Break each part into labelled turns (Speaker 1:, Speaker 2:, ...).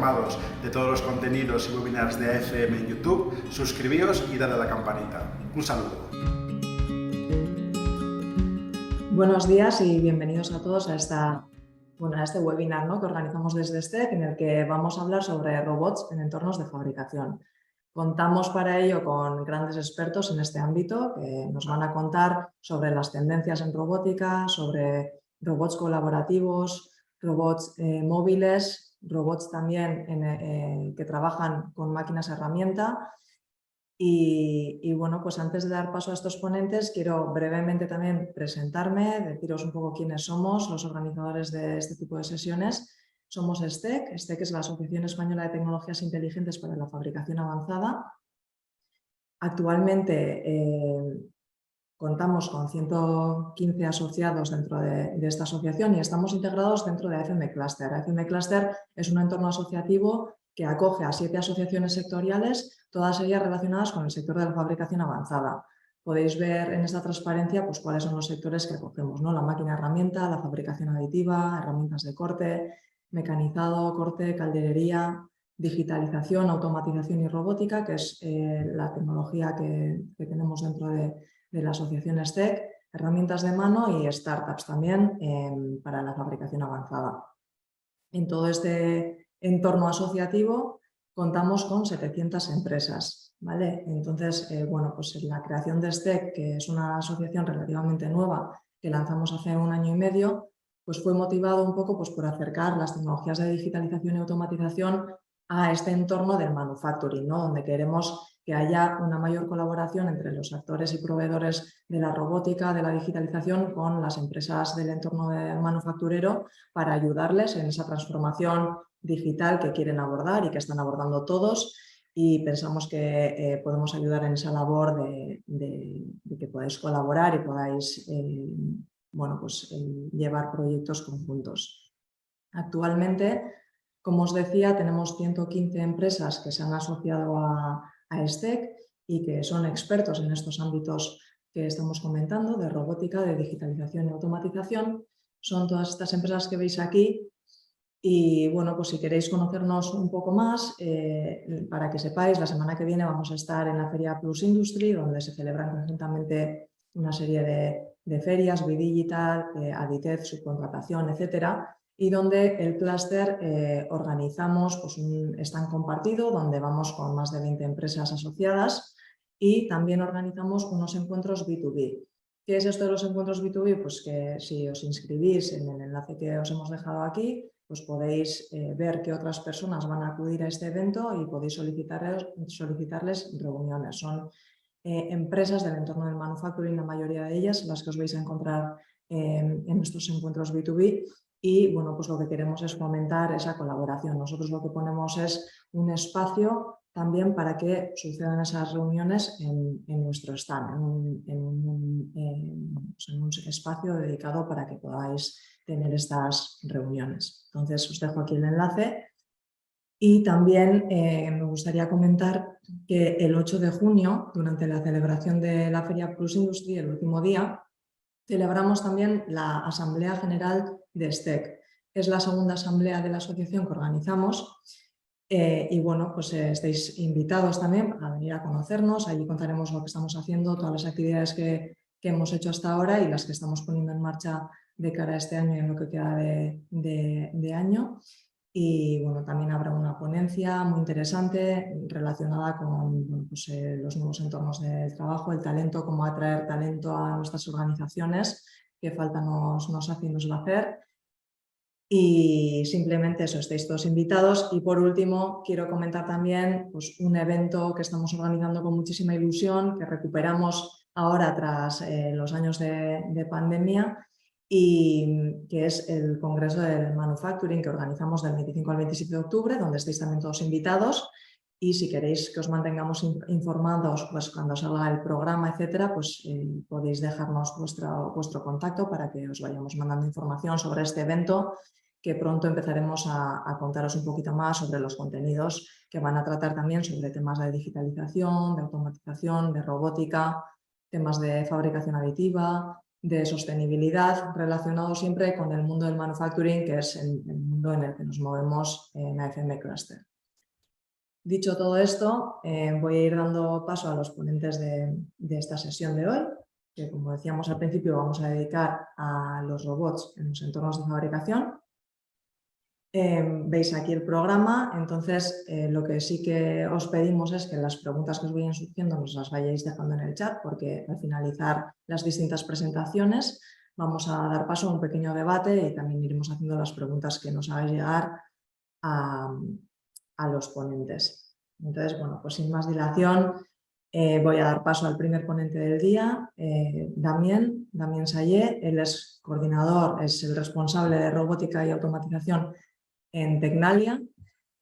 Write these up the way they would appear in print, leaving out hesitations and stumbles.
Speaker 1: informados de todos los contenidos y webinars de AFM en YouTube, suscribíos y dale a la campanita. Un saludo.
Speaker 2: Buenos días y bienvenidos a todos a este webinar, ¿no?, que organizamos desde STEC, en el que vamos a hablar sobre robots en entornos de fabricación. Contamos para ello con grandes expertos en este ámbito que nos van a contar sobre las tendencias en robótica, sobre robots colaborativos, robots móviles, robots también que trabajan con máquinas herramienta. Y bueno, pues antes de dar paso a estos ponentes, quiero brevemente también presentarme, deciros un poco quiénes somos los organizadores de este tipo de sesiones. Somos STEC. STEC es la Asociación Española de Tecnologías Inteligentes para la Fabricación Avanzada. Actualmente contamos con 115 asociados dentro de esta asociación y estamos integrados dentro de AFM Cluster. AFM Cluster es un entorno asociativo que acoge a 7 asociaciones sectoriales, todas ellas relacionadas con el sector de la fabricación avanzada. Podéis ver en esta transparencia pues, cuáles son los sectores que acogemos, ¿no? La máquina herramienta, la fabricación aditiva, herramientas de corte, mecanizado, corte, calderería, digitalización, automatización y robótica, que es la tecnología que tenemos dentro de la asociación STEC, herramientas de mano y startups también para la fabricación avanzada. En todo este entorno asociativo contamos con 700 empresas, ¿vale? Entonces, bueno, pues la creación de STEC, que es una asociación relativamente nueva que lanzamos hace 1 año y medio, pues fue motivado un poco pues, por acercar las tecnologías de digitalización y automatización a este entorno del manufacturing, ¿no?, donde queremos que haya una mayor colaboración entre los actores y proveedores de la robótica, de la digitalización, con las empresas del entorno manufacturero para ayudarles en esa transformación digital que quieren abordar y que están abordando todos, y pensamos que podemos ayudar en esa labor de que podáis colaborar y podáis bueno, pues, llevar proyectos conjuntos. Actualmente, como os decía, tenemos 115 empresas que se han asociado a STEC y que son expertos en estos ámbitos que estamos comentando, de robótica, de digitalización y automatización. Son todas estas empresas que veis aquí y, bueno, pues si queréis conocernos un poco más, para que sepáis, la semana que viene vamos a estar en la Feria Plus Industry, donde se celebran conjuntamente una serie de ferias, Bidigital, Aditec, subcontratación, etcétera, y donde el clúster organizamos pues, un stand compartido donde vamos con más de 20 empresas asociadas, y también organizamos unos encuentros B2B. ¿Qué es esto de los encuentros B2B? Pues que si os inscribís en el enlace que os hemos dejado aquí, pues podéis ver qué otras personas van a acudir a este evento y podéis solicitarles reuniones. Son empresas del entorno del manufacturing, la mayoría de ellas, las que os vais a encontrar en nuestros encuentros B2B, y bueno, pues lo que queremos es fomentar esa colaboración. Nosotros lo que ponemos es un espacio también para que sucedan esas reuniones en nuestro stand, en un espacio dedicado para que podáis tener estas reuniones. Entonces os dejo aquí el enlace. Y también me gustaría comentar que el 8 de junio, durante la celebración de la Feria Plus Industry, el último día, celebramos también la Asamblea General de STEC. Es la segunda asamblea de la asociación que organizamos y bueno, pues estáis invitados también a venir a conocernos. Allí contaremos lo que estamos haciendo, todas las actividades que hemos hecho hasta ahora y las que estamos poniendo en marcha de cara a este año y en lo que queda de año. Y bueno, también habrá una ponencia muy interesante relacionada con bueno, pues, los nuevos entornos de trabajo, el talento, cómo atraer talento a nuestras organizaciones, qué falta nos hace y nos va a hacer. Y simplemente eso, estáis todos invitados. Y por último, quiero comentar también pues, un evento que estamos organizando con muchísima ilusión, que recuperamos ahora tras los años de pandemia, y que es el Congreso del Manufacturing que organizamos del 25 al 27 de octubre, donde estáis también todos invitados. Y si queréis que os mantengamos informados pues, cuando salga el programa, etcétera, pues podéis dejarnos vuestro contacto para que os vayamos mandando información sobre este evento, que pronto empezaremos a contaros un poquito más sobre los contenidos que van a tratar también sobre temas de digitalización, de automatización, de robótica, temas de fabricación aditiva, de sostenibilidad relacionado siempre con el mundo del manufacturing, que es el mundo en el que nos movemos en AFM Cluster. Dicho todo esto, voy a ir dando paso a los ponentes de esta sesión de hoy, que como decíamos al principio vamos a dedicar a los robots en los entornos de fabricación. Veis aquí el programa, entonces lo que sí que os pedimos es que las preguntas que os vayan surgiendo nos las vayáis dejando en el chat, porque al finalizar las distintas presentaciones vamos a dar paso a un pequeño debate y también iremos haciendo las preguntas que nos hagáis llegar a los ponentes. Entonces, bueno, pues sin más dilación voy a dar paso al primer ponente del día, Damien Sayé. Él es coordinador, es el responsable de robótica y automatización en Tecnalia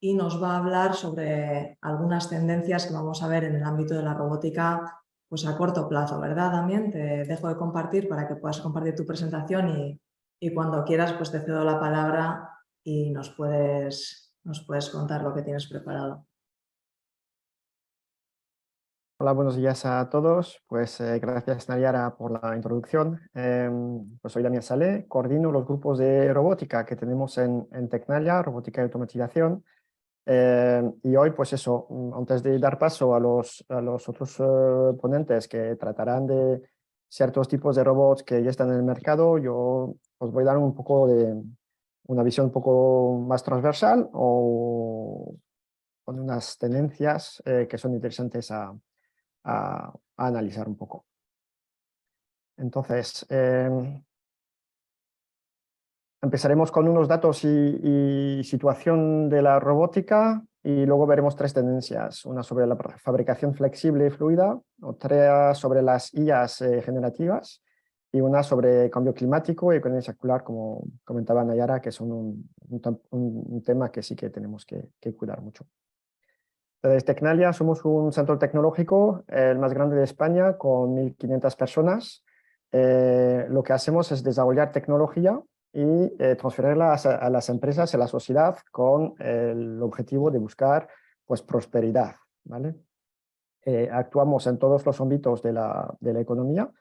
Speaker 2: y nos va a hablar sobre algunas tendencias que vamos a ver en el ámbito de la robótica pues a corto plazo, ¿verdad, Damien? Te dejo de compartir para que puedas compartir tu presentación y cuando quieras pues te cedo la palabra y nos puedes contar lo que tienes preparado.
Speaker 3: Hola, buenos días a todos. Pues gracias, Nayara, por la introducción. Pues soy Damien Sayé, coordino los grupos de robótica que tenemos en Tecnalia, robótica y automatización. Y hoy, pues eso, antes de dar paso a los otros ponentes que tratarán de ciertos tipos de robots que ya están en el mercado, yo os voy a dar un poco de una visión un poco más transversal o con unas tendencias que son interesantes a analizar un poco. Entonces, empezaremos con unos datos y situación de la robótica y luego veremos tres tendencias, una sobre la fabricación flexible y fluida, otra sobre las IAs generativas y una sobre cambio climático y economía circular, como comentaba Nayara, que son un tema que sí que tenemos que cuidar mucho. Desde Tecnalia somos un centro tecnológico, el más grande de España, con 1.500 personas. Lo que hacemos es desarrollar tecnología y transferirla a las empresas y a la sociedad con el objetivo de buscar pues, prosperidad, ¿vale? Actuamos en todos los ámbitos de la economía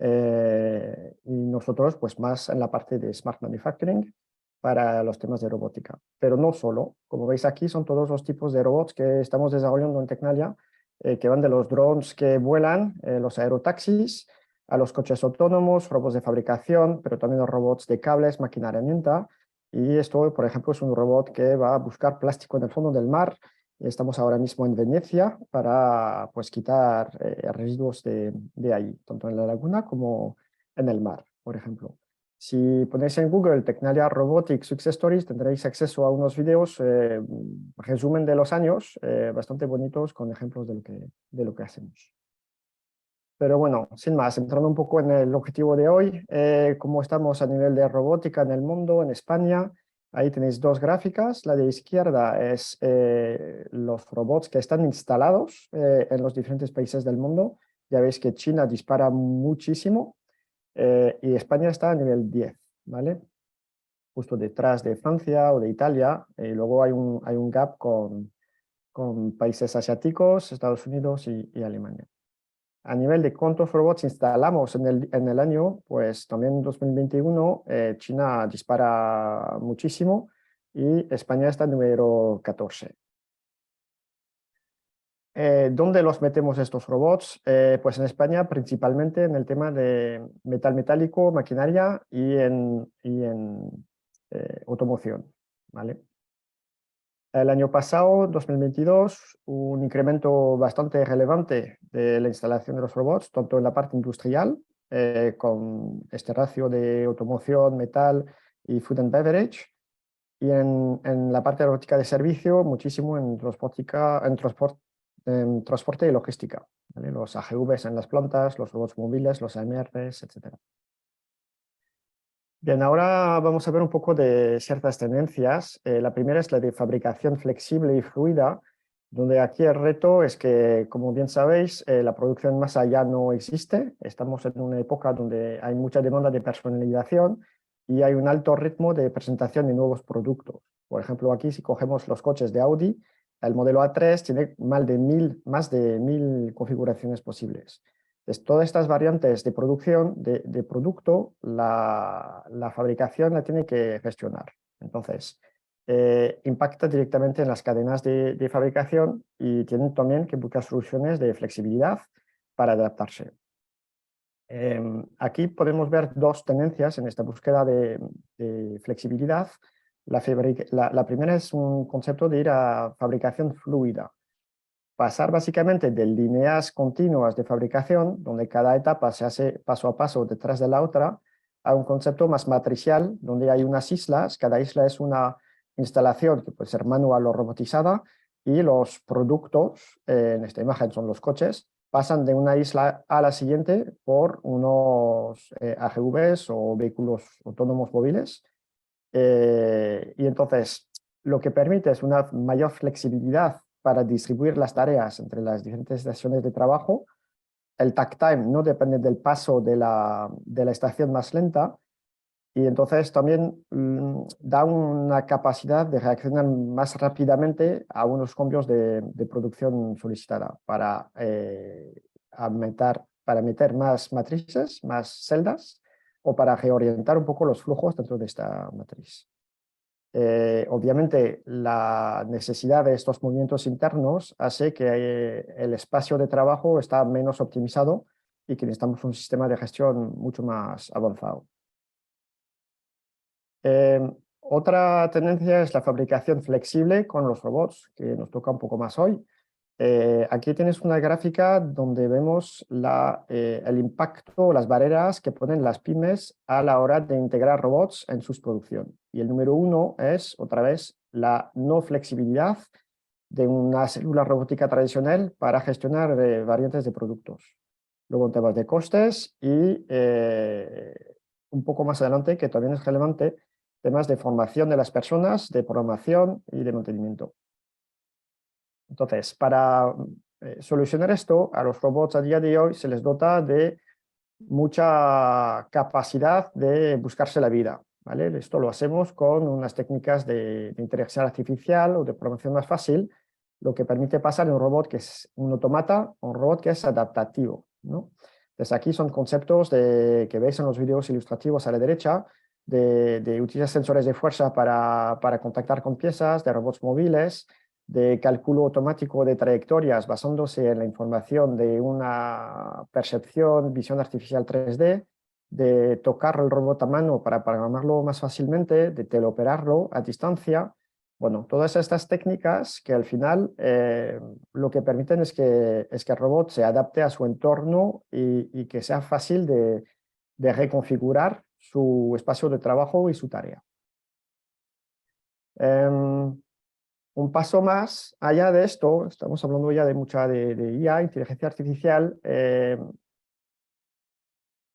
Speaker 3: y nosotros pues, más en la parte de Smart Manufacturing, para los temas de robótica. Pero no solo, como veis aquí son todos los tipos de robots que estamos desarrollando en Tecnalia, que van de los drones que vuelan, los aerotaxis, a los coches autónomos, robots de fabricación, pero también los robots de cables, máquina herramienta. Y esto, por ejemplo, es un robot que va a buscar plástico en el fondo del mar. Estamos ahora mismo en Venecia para pues, quitar residuos de ahí, tanto en la laguna como en el mar, por ejemplo. Si ponéis en Google Tecnalia Robotics Success Stories, tendréis acceso a unos vídeos, resumen de los años, bastante bonitos, con ejemplos de lo que hacemos. Pero bueno, sin más, entrando un poco en el objetivo de hoy, cómo estamos a nivel de robótica en el mundo, en España. Ahí tenéis dos gráficas. La de izquierda es los robots que están instalados en los diferentes países del mundo. Ya veis que China dispara muchísimo. Y España está a nivel 10, ¿vale? Justo detrás de Francia o de Italia, y luego hay un gap con países asiáticos, Estados Unidos y Alemania. A nivel de cuántos robots instalamos en el año, pues también en 2021 China dispara muchísimo y España está en número 14. ¿Dónde los metemos estos robots? Pues en España principalmente en el tema de metal metálico, maquinaria y en automoción, ¿vale? El año pasado, 2022, un incremento bastante relevante de la instalación de los robots, tanto en la parte industrial, con este ratio de automoción, metal y food and beverage, y en la parte de robótica de servicio, muchísimo en transporte y logística, ¿vale? Los AGVs en las plantas, los robots móviles, los AMRs, etc. Bien, ahora vamos a ver un poco de ciertas tendencias. La primera es la de fabricación flexible y fluida, donde aquí el reto es que, como bien sabéis, la producción en masa ya no existe. Estamos en una época donde hay mucha demanda de personalización y hay un alto ritmo de presentación de nuevos productos. Por ejemplo, aquí si cogemos los coches de Audi, el modelo A3 tiene más de 1.000 configuraciones posibles. Entonces, todas estas variantes de producción, de producto, la fabricación la tiene que gestionar. Entonces, impacta directamente en las cadenas de fabricación y tienen también que buscar soluciones de flexibilidad para adaptarse. Aquí podemos ver dos tendencias en esta búsqueda de flexibilidad. La primera es un concepto de ir a fabricación fluida. Pasar básicamente de líneas continuas de fabricación, donde cada etapa se hace paso a paso detrás de la otra, a un concepto más matricial, donde hay unas islas, cada isla es una instalación que puede ser manual o robotizada, y los productos, en esta imagen son los coches, pasan de una isla a la siguiente por unos AGVs o vehículos autónomos móviles. Y entonces, lo que permite es una mayor flexibilidad para distribuir las tareas entre las diferentes estaciones de trabajo. El takt time no depende del paso de la estación más lenta y entonces también da una capacidad de reaccionar más rápidamente a unos cambios de producción solicitada para meter más matrices, más celdas o para reorientar un poco los flujos dentro de esta matriz. Obviamente, la necesidad de estos movimientos internos hace que el espacio de trabajo está menos optimizado y que necesitamos un sistema de gestión mucho más avanzado. Otra tendencia es la fabricación flexible con los robots, que nos toca un poco más hoy. Aquí tienes una gráfica donde vemos el impacto, las barreras que ponen las pymes a la hora de integrar robots en su producción. Y el número 1 es, otra vez, la no flexibilidad de una célula robótica tradicional para gestionar variantes de productos. Luego temas de costes y un poco más adelante, que también es relevante, temas de formación de las personas, de programación y de mantenimiento. Entonces, para solucionar esto, a los robots a día de hoy se les dota de mucha capacidad de buscarse la vida, ¿vale? Esto lo hacemos con unas técnicas de inteligencia artificial o de programación más fácil, lo que permite pasar de un robot que es un automata a un robot que es adaptativo, ¿no? Entonces, aquí son conceptos que veis en los vídeos ilustrativos a la derecha, de utilizar sensores de fuerza para contactar con piezas, de robots móviles, de cálculo automático de trayectorias basándose en la información de una percepción, visión artificial 3D, de tocar el robot a mano para programarlo más fácilmente, de teleoperarlo a distancia. Bueno, todas estas técnicas que al final lo que permiten es que el robot se adapte a su entorno y que sea fácil de reconfigurar su espacio de trabajo y su tarea. Un paso más allá de esto, estamos hablando ya de mucha de IA, inteligencia artificial.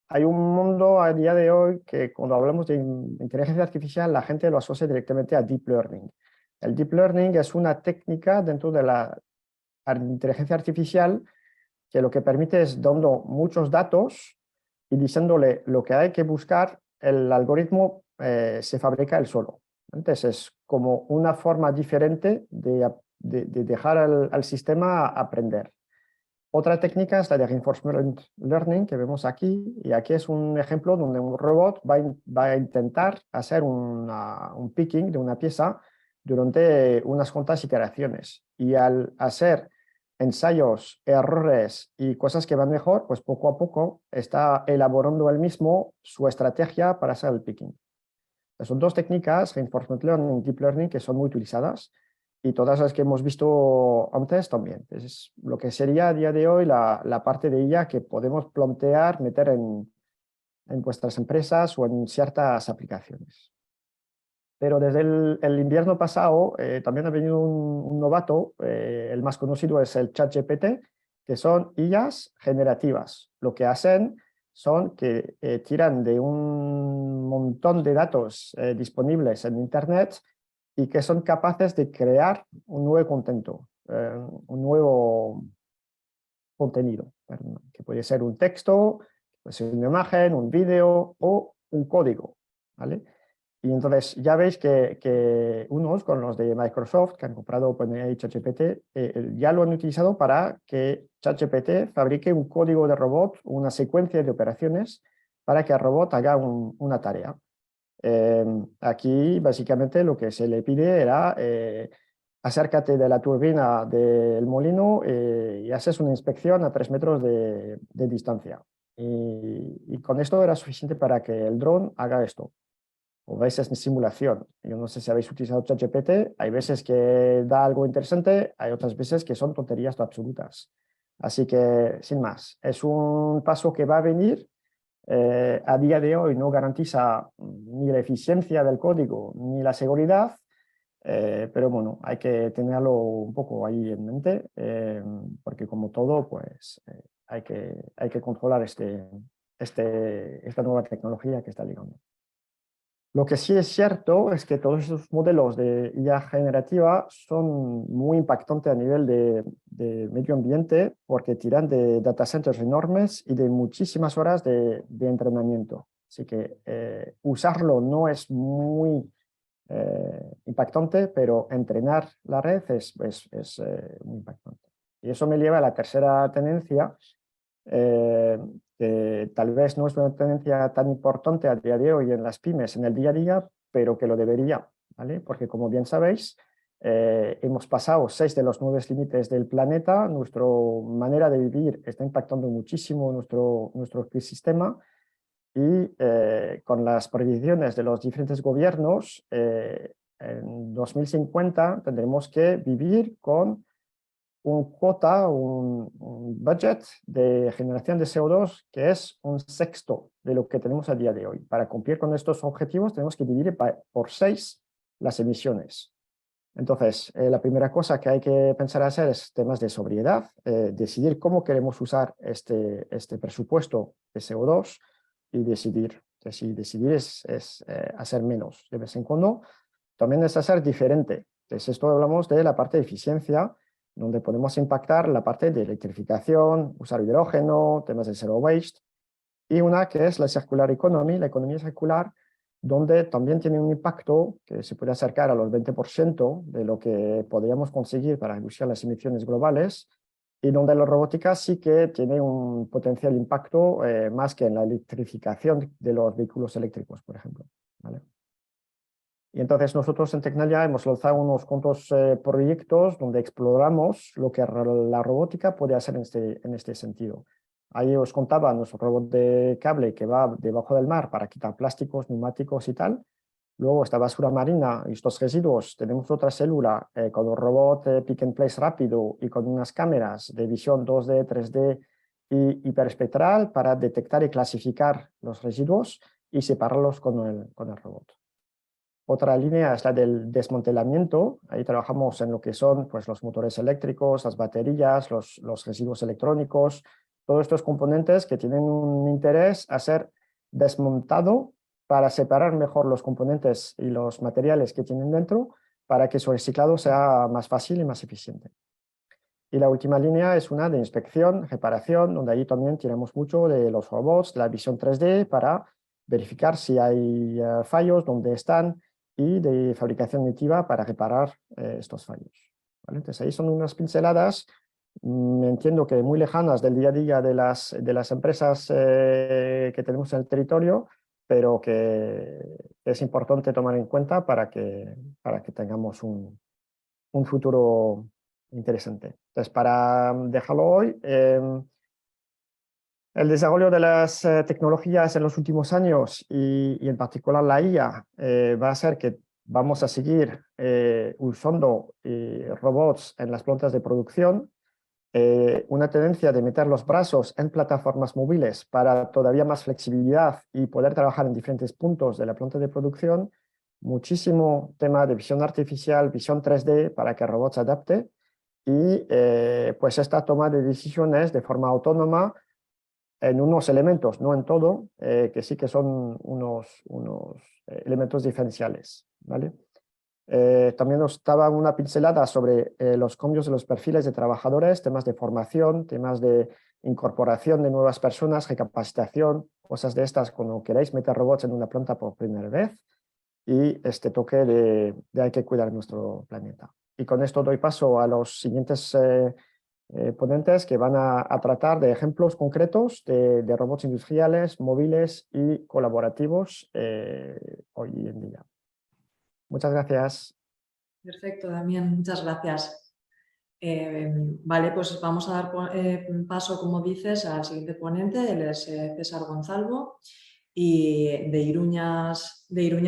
Speaker 3: Hay un mundo a día de hoy que cuando hablamos de inteligencia artificial la gente lo asocia directamente a Deep Learning. El Deep Learning es una técnica dentro de la inteligencia artificial que lo que permite es dando muchos datos y diciéndole lo que hay que buscar, el algoritmo se fabrica él solo. Entonces es como una forma diferente de dejar al sistema aprender. Otra técnica es la de Reinforcement Learning que vemos aquí, y aquí es un ejemplo donde un robot va a intentar hacer un picking de una pieza durante unas cuantas iteraciones, y al hacer ensayos, errores y cosas que van mejor, pues poco a poco está elaborando él mismo su estrategia para hacer el picking. Son dos técnicas, Reinforcement Learning y Deep Learning, que son muy utilizadas, y todas las que hemos visto antes también. Es lo que sería a día de hoy la parte de ella que podemos plantear, meter en vuestras empresas o en ciertas aplicaciones. Pero desde el invierno pasado también ha venido un novato, el más conocido es el ChatGPT, que son IAs generativas. Lo que hacen son que tiran de un montón de datos disponibles en Internet y que son capaces de crear un nuevo contenido, que puede ser un texto, puede ser una imagen, un vídeo o un código, ¿vale? Y entonces ya veis que unos con los de Microsoft que han comprado OpenAI y ChatGPT ya lo han utilizado para que ChatGPT fabrique un código de robot, una secuencia de operaciones para que el robot haga una tarea. Aquí básicamente lo que se le pide era acércate de la turbina del molino y haces una inspección a 3 metros de distancia. Y con esto era suficiente para que el dron haga esto. O veces en simulación. Yo no sé si habéis utilizado ChatGPT, hay veces que da algo interesante, hay otras veces que son tonterías absolutas. Así que, sin más, es un paso que va a venir. A día de hoy no garantiza ni la eficiencia del código ni la seguridad, pero bueno, hay que tenerlo un poco ahí en mente, porque como todo, pues hay que controlar esta nueva tecnología que está llegando. Lo que sí es cierto es que todos esos modelos de IA generativa son muy impactantes a nivel de medio ambiente porque tiran de data centers enormes y de muchísimas horas de entrenamiento. Así que usarlo no es muy impactante, pero entrenar la red es muy impactante. Y eso me lleva a la tercera tendencia, que tal vez no es una tendencia tan importante a día de hoy en las pymes, en el día a día, pero que lo debería, ¿vale? Porque como bien sabéis, hemos pasado 6 de los 9 límites del planeta, nuestra manera de vivir está impactando muchísimo nuestro ecosistema y con las previsiones de los diferentes gobiernos, en 2050 tendremos que vivir con un cuota, un budget de generación de CO2 que es un sexto de lo que tenemos a día de hoy. Para cumplir con estos objetivos tenemos que dividir por 6 las emisiones. Entonces, la primera cosa que hay que pensar hacer es temas de sobriedad, decidir cómo queremos usar este presupuesto de CO2 y decidir. Decidir es hacer menos de vez en cuando, también es hacer diferente. Entonces, esto hablamos de la parte de eficiencia, donde podemos impactar la parte de electrificación, usar hidrógeno, temas de zero waste, y una que es la circular economy, la economía circular, donde también tiene un impacto que se puede acercar a los 20% de lo que podríamos conseguir para reducir las emisiones globales, y donde la robótica sí que tiene un potencial impacto más que en la electrificación de los vehículos eléctricos, por ejemplo, ¿vale? Y entonces nosotros en Tecnalia hemos lanzado unos cuantos proyectos donde exploramos lo que la robótica puede hacer en este sentido. Ahí os contaba nuestro robot de cable que va debajo del mar para quitar plásticos, neumáticos y tal. Luego esta basura marina y estos residuos, tenemos otra célula con un robot pick and place rápido y con unas cámaras de visión 2D, 3D y hiperespectral para detectar y clasificar los residuos y separarlos con el robot. Otra línea es la del desmantelamiento. Ahí trabajamos en lo que son pues, los motores eléctricos, las baterías, los residuos electrónicos, todos estos componentes que tienen un interés a ser desmontado para separar mejor los componentes y los materiales que tienen dentro para que su reciclado sea más fácil y más eficiente. Y la última línea es una de inspección, reparación, donde ahí también tiramos mucho de los robots, de la visión 3D para verificar si hay fallos, dónde están, y de fabricación aditiva para reparar estos fallos, ¿vale? Entonces ahí son unas pinceladas, entiendo que muy lejanas del día a día de las empresas que tenemos en el territorio, pero que es importante tomar en cuenta para que tengamos un futuro interesante. Entonces, para dejarlo hoy, el desarrollo de las tecnologías en los últimos años y en particular la IA va a hacer que vamos a seguir usando robots en las plantas de producción, una tendencia de meter los brazos en plataformas móviles para todavía más flexibilidad y poder trabajar en diferentes puntos de la planta de producción, muchísimo tema de visión artificial, visión 3D para que el robot se adapte y pues esta toma de decisiones de forma autónoma en unos elementos, no en todo, que sí que son unos elementos diferenciales, ¿vale? También nos daba una pincelada sobre los cambios de los perfiles de trabajadores, temas de formación, temas de incorporación de nuevas personas, recapacitación, cosas de estas cuando queréis meter robots en una planta por primera vez. y este toque de hay que cuidar nuestro planeta. Y con esto doy paso a los siguientes ponentes que van a tratar de ejemplos concretos de robots industriales, móviles y colaborativos hoy en día. Muchas gracias.
Speaker 2: Perfecto, Damián, muchas gracias. Vale, pues vamos a dar paso, como dices, al siguiente ponente. Él es César Gonzalvo, y de Iruña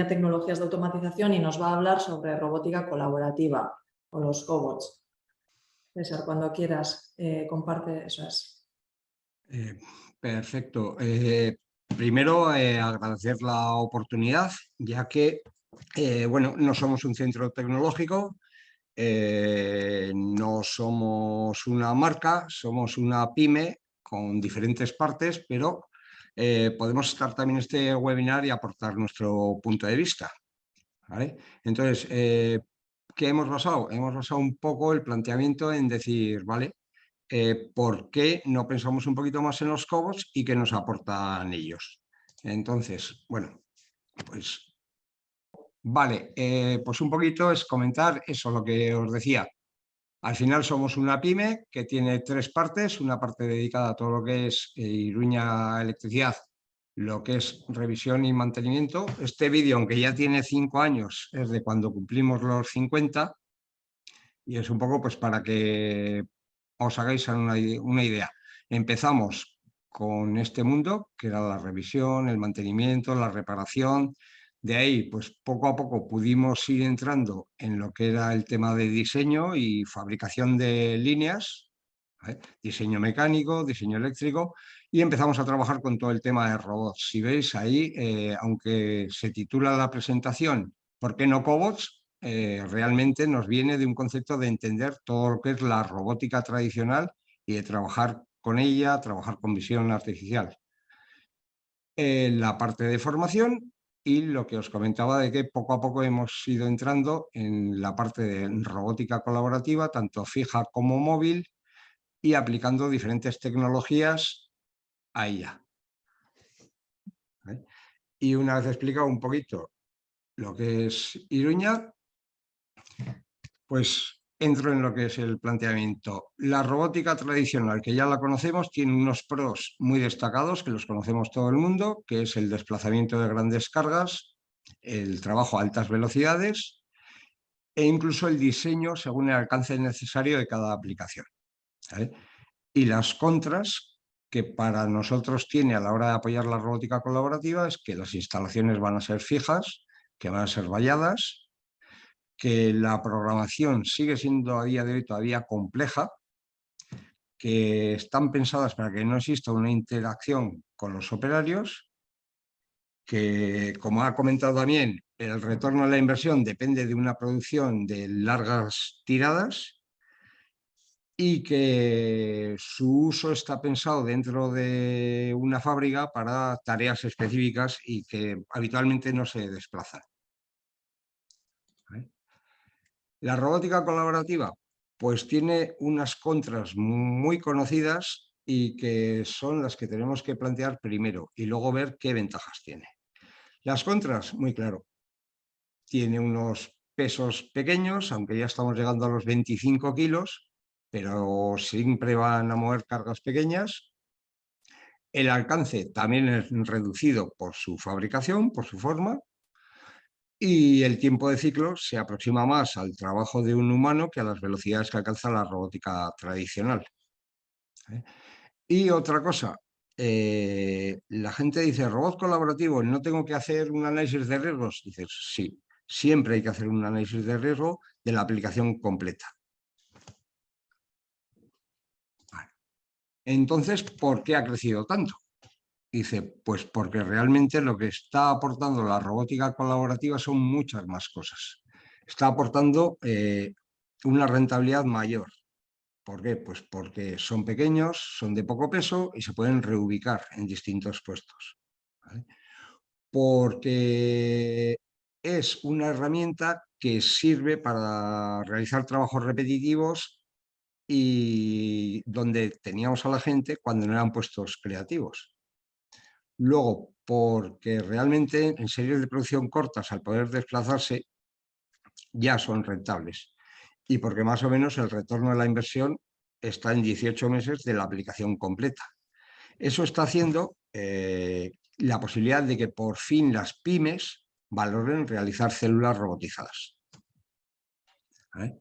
Speaker 2: Tecnologías de Automatización, y nos va a hablar sobre robótica colaborativa o los cobots. César, cuando quieras, comparte, eso es.
Speaker 4: Perfecto. Primero, agradecer la oportunidad, ya que bueno, no somos un centro tecnológico, no somos una marca, somos una pyme con diferentes partes, pero podemos estar también en este webinar y aportar nuestro punto de vista, ¿vale? Entonces, ¿qué hemos basado? Hemos basado un poco el planteamiento en decir, ¿vale? ¿Por qué no pensamos un poquito más en los cobots y qué nos aportan ellos? Entonces, bueno, pues vale, pues un poquito es comentar eso, lo que os decía. Al final somos una pyme que tiene tres partes, una parte dedicada a todo lo que es Iruña Electricidad, lo que es revisión y mantenimiento. Este vídeo, aunque ya tiene 5 años, es de cuando cumplimos los 50 y es un poco pues para que os hagáis una idea. Empezamos con este mundo, que era la revisión, el mantenimiento, la reparación. De ahí, pues poco a poco pudimos ir entrando en lo que era el tema de diseño y fabricación de líneas, ¿vale? Diseño mecánico, diseño eléctrico, y empezamos a trabajar con todo el tema de robots. Si veis ahí, aunque se titula la presentación ¿por qué no cobots?, realmente nos viene de un concepto de entender todo lo que es la robótica tradicional y de trabajar con ella, trabajar con visión artificial. La parte de formación y lo que os comentaba de que poco a poco hemos ido entrando en la parte de robótica colaborativa, tanto fija como móvil, y aplicando diferentes tecnologías a ella. ¿Vale? Y una vez explicado un poquito lo que es Iruña, pues entro en lo que es el planteamiento. La robótica tradicional, que ya la conocemos, tiene unos pros muy destacados, que los conocemos todo el mundo, que es el desplazamiento de grandes cargas, el trabajo a altas velocidades e incluso el diseño según el alcance necesario de cada aplicación, ¿vale? Y las contras que para nosotros tiene a la hora de apoyar la robótica colaborativa es que las instalaciones van a ser fijas, que van a ser valladas, que la programación sigue siendo a día de hoy todavía compleja, que están pensadas para que no exista una interacción con los operarios, que, como ha comentado también, el retorno a la inversión depende de una producción de largas tiradas y que su uso está pensado dentro de una fábrica para tareas específicas y que habitualmente no se desplazan. ¿Vale? La robótica colaborativa pues tiene unas contras muy conocidas y que son las que tenemos que plantear primero y luego ver qué ventajas tiene. Las contras, muy claro, tiene unos pesos pequeños, aunque ya estamos llegando a los 25 kilos, pero siempre van a mover cargas pequeñas. El alcance también es reducido por su fabricación, por su forma, y el tiempo de ciclo se aproxima más al trabajo de un humano que a las velocidades que alcanza la robótica tradicional. Y otra cosa, la gente dice, robot colaborativo, ¿no tengo que hacer un análisis de riesgos? Dices, sí, siempre hay que hacer un análisis de riesgo de la aplicación completa. Vale. Entonces, ¿por qué ha crecido tanto? Dice, pues porque realmente lo que está aportando la robótica colaborativa son muchas más cosas. Está aportando una rentabilidad mayor. ¿Por qué? Pues porque son pequeños, son de poco peso y se pueden reubicar en distintos puestos, ¿vale? Porque es una herramienta que sirve para realizar trabajos repetitivos y donde teníamos a la gente cuando no eran puestos creativos. Luego, porque realmente en series de producción cortas, al poder desplazarse, ya son rentables. Y porque más o menos el retorno de la inversión está en 18 meses de la aplicación completa. Eso está haciendo la posibilidad de que por fin las pymes valoren realizar células robotizadas. ¿Vale?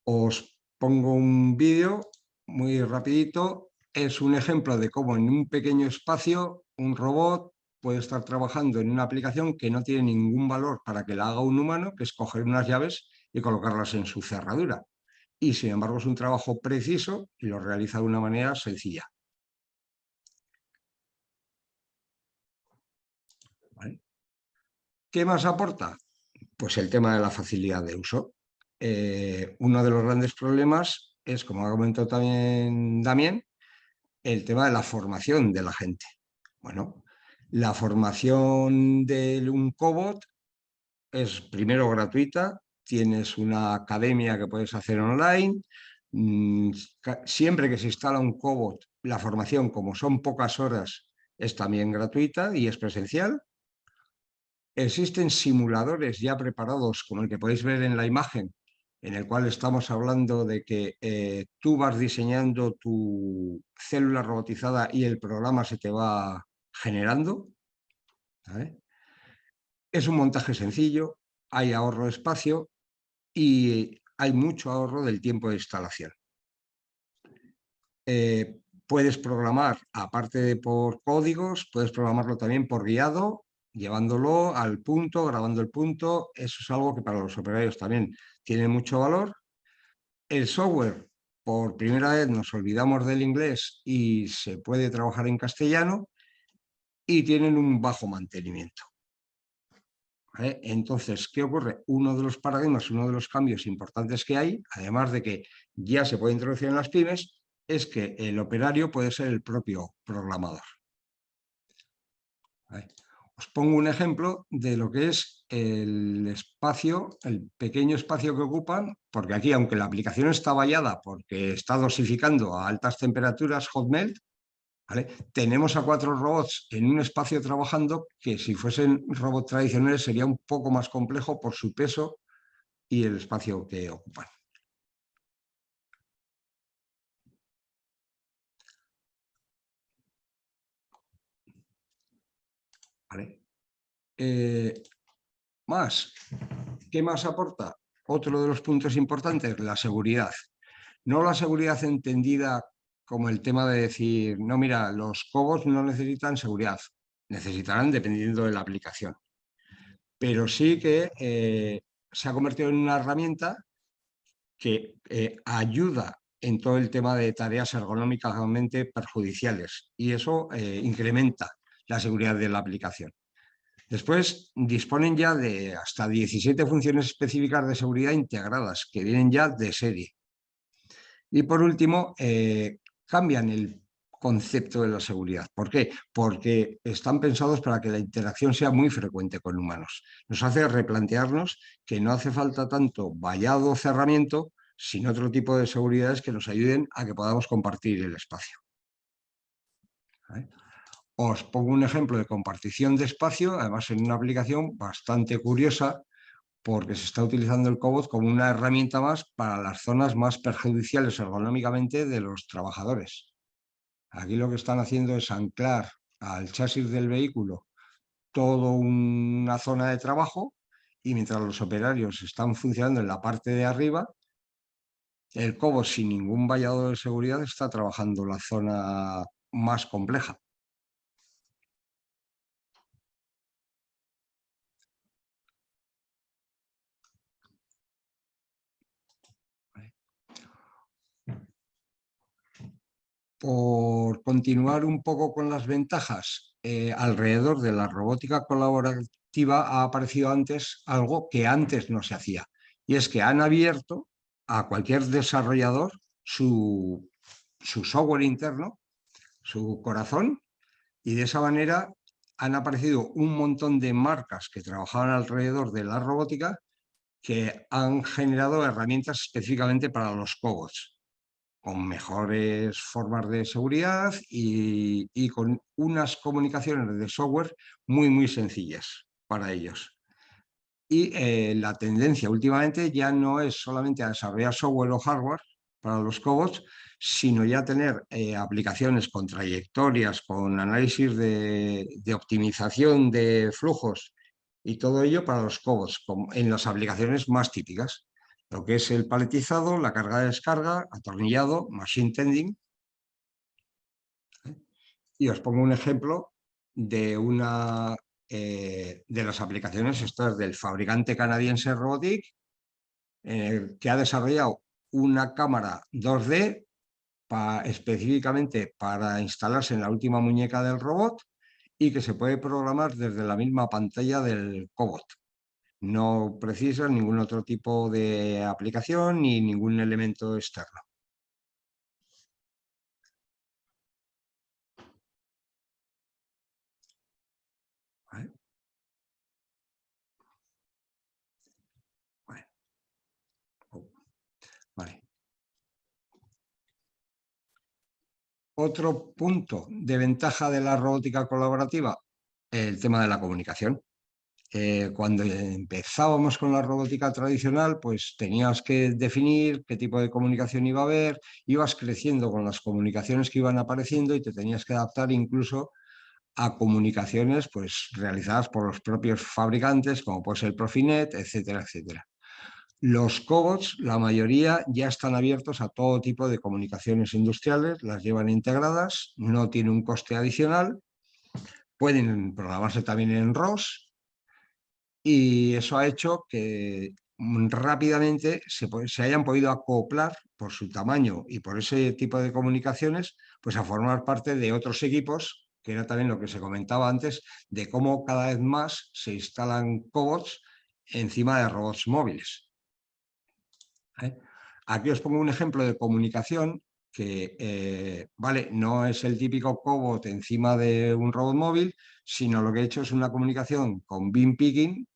Speaker 4: Os pongo un vídeo muy rapidito. Es un ejemplo de cómo en un pequeño espacio un robot puede estar trabajando en una aplicación que no tiene ningún valor para que la haga un humano, que es coger unas llaves y colocarlas en su cerradura. Y sin embargo es un trabajo preciso y lo realiza de una manera sencilla. ¿Vale? ¿Qué más aporta? Pues el tema de la facilidad de uso. Uno de los grandes problemas es, como ha comentado también Damián, el tema de la formación de la gente. Bueno, la formación de un cobot es primero gratuita, tienes una academia que puedes hacer online. Siempre que se instala un cobot, la formación, como son pocas horas, es también gratuita y es presencial. Existen simuladores ya preparados, como el que podéis ver en la imagen, en el cual estamos hablando de que tú vas diseñando tu célula robotizada y el programa se te va generando. ¿Vale? Es un montaje sencillo, hay ahorro de espacio y hay mucho ahorro del tiempo de instalación. Puedes programar, aparte de por códigos, puedes programarlo también por guiado, llevándolo al punto, grabando el punto. Eso es algo que para los operarios también tiene mucho valor. El software, por primera vez nos olvidamos del inglés y se puede trabajar en castellano y tienen un bajo mantenimiento. ¿Vale? Entonces, ¿qué ocurre? Uno de los paradigmas, uno de los cambios importantes que hay, además de que ya se puede introducir en las pymes, es que el operario puede ser el propio programador. ¿Vale? Os pongo un ejemplo de lo que es el espacio, el pequeño espacio que ocupan, porque aquí, aunque la aplicación está vallada porque está dosificando a altas temperaturas hot melt, ¿vale? Tenemos a 4 robots en un espacio trabajando que si fuesen robots tradicionales sería un poco más complejo por su peso y el espacio que ocupan. ¿Vale? ¿Qué más aporta? Otro de los puntos importantes, la seguridad. No la seguridad entendida como el tema de decir, no, mira, los cobots no necesitan seguridad, necesitarán dependiendo de la aplicación. Pero sí que se ha convertido en una herramienta que ayuda en todo el tema de tareas ergonómicamente perjudiciales y eso incrementa la seguridad de la aplicación. Después disponen ya de hasta 17 funciones específicas de seguridad integradas que vienen ya de serie. Y por último, cambian el concepto de la seguridad. ¿Por qué? Porque están pensados para que la interacción sea muy frecuente con humanos. Nos hace replantearnos que no hace falta tanto vallado o cerramiento, sino otro tipo de seguridades que nos ayuden a que podamos compartir el espacio. ¿Vale? Os pongo un ejemplo de compartición de espacio, además en una aplicación bastante curiosa, porque se está utilizando el cobot como una herramienta más para las zonas más perjudiciales ergonómicamente de los trabajadores. Aquí lo que están haciendo es anclar al chasis del vehículo toda una zona de trabajo y mientras los operarios están funcionando en la parte de arriba, el cobot sin ningún vallado de seguridad está trabajando la zona más compleja. Por continuar un poco con las ventajas, alrededor de la robótica colaborativa ha aparecido antes algo que antes no se hacía, y es que han abierto a cualquier desarrollador su software interno, su corazón, y de esa manera han aparecido un montón de marcas que trabajaban alrededor de la robótica que han generado herramientas específicamente para los cobots. con mejores formas de seguridad y con unas comunicaciones de software muy sencillas para ellos. Y la tendencia últimamente ya no es solamente a desarrollar software o hardware para los cobots, sino ya tener aplicaciones con trayectorias, con análisis de optimización de flujos y todo ello para los cobots, en las aplicaciones más típicas, lo que es el paletizado, la carga-descarga, atornillado, machine tending. Y os pongo un ejemplo de una de las aplicaciones estas del fabricante canadiense Robotic, que ha desarrollado una cámara 2D específicamente para instalarse en la última muñeca del robot y que se puede programar desde la misma pantalla del cobot. No precisa ningún otro tipo de aplicación ni ningún elemento externo. ¿Vale? Vale. Otro punto de ventaja de la robótica colaborativa, el tema de la comunicación. Cuando empezábamos con la robótica tradicional, pues tenías que definir qué tipo de comunicación iba a haber, ibas creciendo con las comunicaciones que iban apareciendo y te tenías que adaptar incluso a comunicaciones pues, realizadas por los propios fabricantes, como puede ser el Profinet, etcétera, etcétera. Los cobots, la mayoría, ya están abiertos a todo tipo de comunicaciones industriales, las llevan integradas, no tiene un coste adicional, pueden programarse también en ROS y eso ha hecho que rápidamente se hayan podido acoplar por su tamaño y por ese tipo de comunicaciones, pues a formar parte de otros equipos, que era también lo que se comentaba antes, de cómo cada vez más se instalan cobots encima de robots móviles. Aquí os pongo un ejemplo de comunicación que, vale, no es el típico cobot encima de un robot móvil, sino lo que he hecho es una comunicación con beam picking,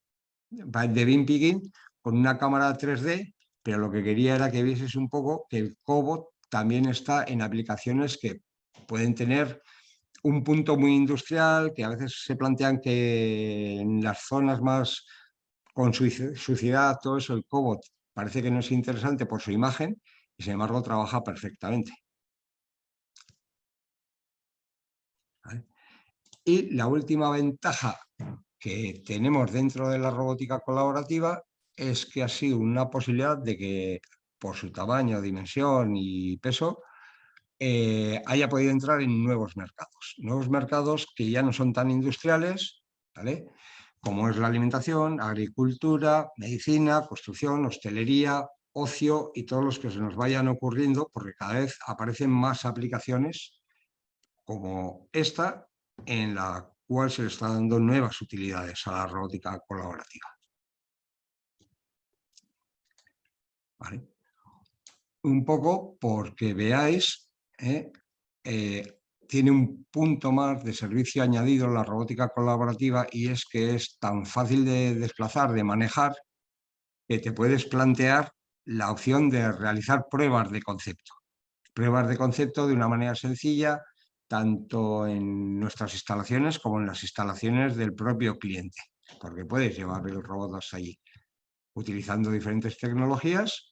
Speaker 4: con una cámara 3D, pero lo que quería era que vieses un poco que el cobot también está en aplicaciones que pueden tener un punto muy industrial, que a veces se plantean que en las zonas más con suciedad, todo eso, el cobot parece que no es interesante por su imagen y sin embargo trabaja perfectamente. ¿Vale? Y la última ventaja que tenemos dentro de la robótica colaborativa es que ha sido una posibilidad de que por su tamaño, dimensión y peso haya podido entrar en nuevos mercados que ya no son tan industriales, ¿vale? Como es la alimentación, agricultura, medicina, construcción, hostelería, ocio y todos los que se nos vayan ocurriendo, porque cada vez aparecen más aplicaciones como esta, en la cual se le está dando nuevas utilidades a la robótica colaborativa. ¿Vale? Un poco porque veáis, tiene un punto más de servicio añadido la robótica colaborativa y es que es tan fácil de desplazar, de manejar, que te puedes plantear la opción de realizar pruebas de concepto. Pruebas de concepto de una manera sencilla, tanto en nuestras instalaciones como en las instalaciones del propio cliente, porque puedes llevar el robot hasta allí, utilizando diferentes tecnologías.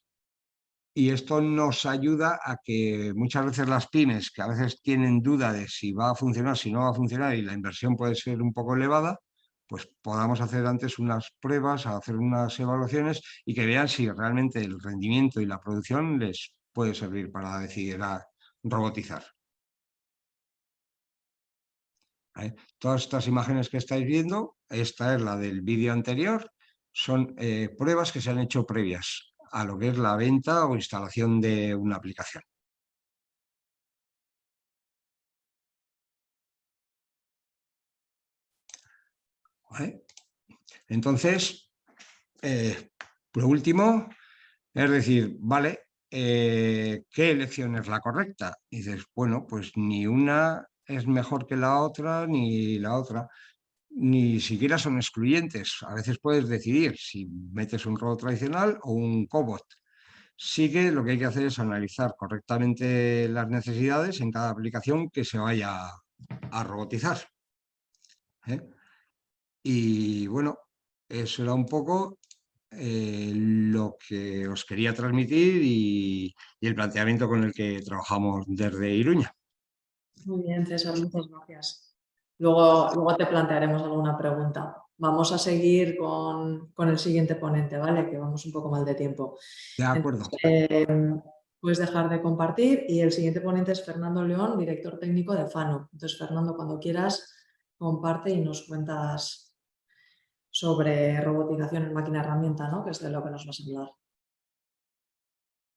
Speaker 4: Y esto nos ayuda a que muchas veces las pymes, que a veces tienen duda de si va a funcionar, si no va a funcionar y la inversión puede ser un poco elevada, pues podamos hacer antes unas pruebas, hacer unas evaluaciones y que vean si realmente el rendimiento y la producción les puede servir para decidir a robotizar. ¿Vale? Todas estas imágenes que estáis viendo, esta es la del vídeo anterior, son pruebas que se han hecho previas a lo que es la venta o instalación de una aplicación. ¿Vale? Entonces, lo último es decir, vale, ¿qué elección es la correcta? Y dices, bueno, pues ni una es mejor que la otra, ni la otra. Ni siquiera son excluyentes. A veces puedes decidir si metes un robot tradicional o un cobot. Sí que lo que hay que hacer es analizar correctamente las necesidades en cada aplicación que se vaya a robotizar, ¿eh? Y bueno, eso era un poco lo que os quería transmitir y el planteamiento con el que trabajamos desde Iruña.
Speaker 2: Muy bien, César, muchas gracias. Luego te plantearemos alguna pregunta. Vamos a seguir con el siguiente ponente, ¿vale? Que vamos un poco mal de tiempo.
Speaker 4: De acuerdo.
Speaker 2: Entonces, puedes dejar de compartir y el siguiente ponente es Fernando León, director técnico de FANU. Entonces, Fernando, cuando quieras, comparte y nos cuentas sobre robotización en máquina herramienta, ¿no? Que es de lo que nos vas a hablar.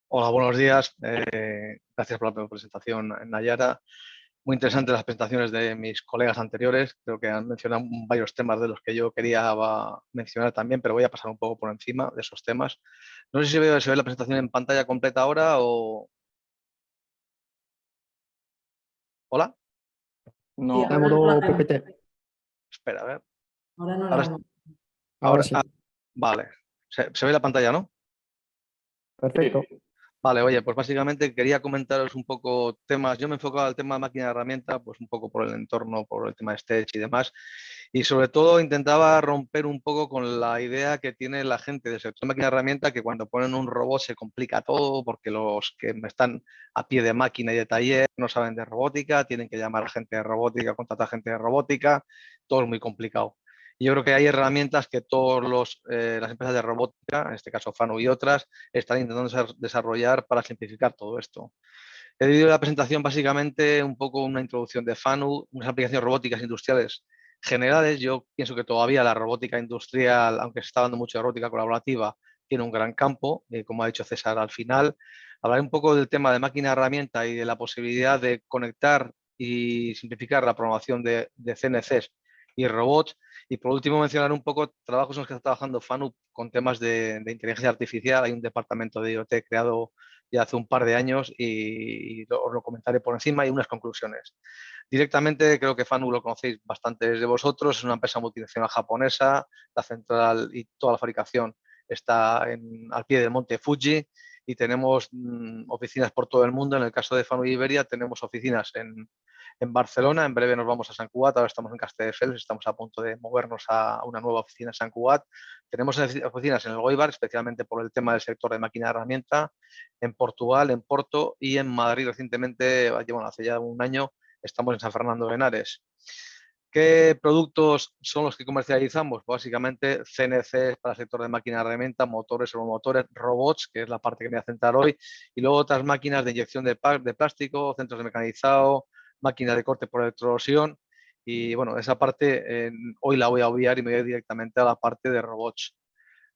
Speaker 5: Hola, buenos días. Gracias por la presentación, Nayara. Muy interesantes las presentaciones de mis colegas anteriores. Creo que han mencionado varios temas de los que yo quería mencionar también, pero voy a pasar un poco por encima de esos temas. No sé si se ve la presentación en pantalla completa ahora o... ¿Hola?
Speaker 2: Sí,
Speaker 3: No,
Speaker 2: ahora
Speaker 3: en
Speaker 2: no la
Speaker 3: modo
Speaker 2: vemos.
Speaker 3: PPT.
Speaker 5: Espera, a ver.
Speaker 2: Ahora no la
Speaker 5: Ahora,
Speaker 2: vemos.
Speaker 3: Ahora sí.
Speaker 5: vale. ¿Se ve la pantalla, no?
Speaker 3: Perfecto.
Speaker 5: Vale, oye, pues básicamente quería comentaros un poco temas. Yo me enfocaba al tema de máquina de herramienta, pues un poco por el entorno, por el tema de Stitch y demás. Y sobre todo intentaba romper un poco con la idea que tiene la gente del sector de máquina de herramienta, que cuando ponen un robot se complica todo, porque los que están a pie de máquina y de taller no saben de robótica, tienen que llamar a gente de robótica, contratar gente de robótica, todo es muy complicado. Y yo creo que hay herramientas que todas las empresas de robótica, en este caso FANU y otras, están intentando desarrollar para simplificar todo esto. He dividido la presentación básicamente un poco una introducción de FANU, unas aplicaciones robóticas industriales generales. Yo pienso que todavía la robótica industrial, aunque se está dando mucho de robótica colaborativa, tiene un gran campo, como ha dicho César al final. Hablaré un poco del tema de máquina herramienta y de la posibilidad de conectar y simplificar la programación de CNCs y robots. Y por último mencionar un poco trabajos en los que está trabajando FANU con temas de inteligencia artificial. Hay un departamento de IoT creado ya hace un par de años y os lo comentaré por encima y unas conclusiones. Directamente creo que FANU lo conocéis bastantes de vosotros, es una empresa multinacional japonesa, la central y toda la fabricación está al pie del monte Fuji y tenemos oficinas por todo el mundo. En el caso de FANU Iberia tenemos oficinas en Barcelona, en breve nos vamos a Sant Cugat, ahora estamos en Castelldefels, estamos a punto de movernos a una nueva oficina en Sant Cugat. Tenemos oficinas en el Goibar, especialmente por el tema del sector de máquina de herramienta, en Portugal, en Porto y en Madrid recientemente, bueno, hace ya un año, estamos en San Fernando de Henares. ¿Qué productos son los que comercializamos? Básicamente CNC para el sector de máquina de herramienta, motores, servomotores, robots, que es la parte que me voy a centrar hoy, y luego otras máquinas de inyección de plástico, centros de mecanizado, máquinas de corte por electrosión. Y bueno, esa parte hoy la voy a obviar y me voy directamente a la parte de robots.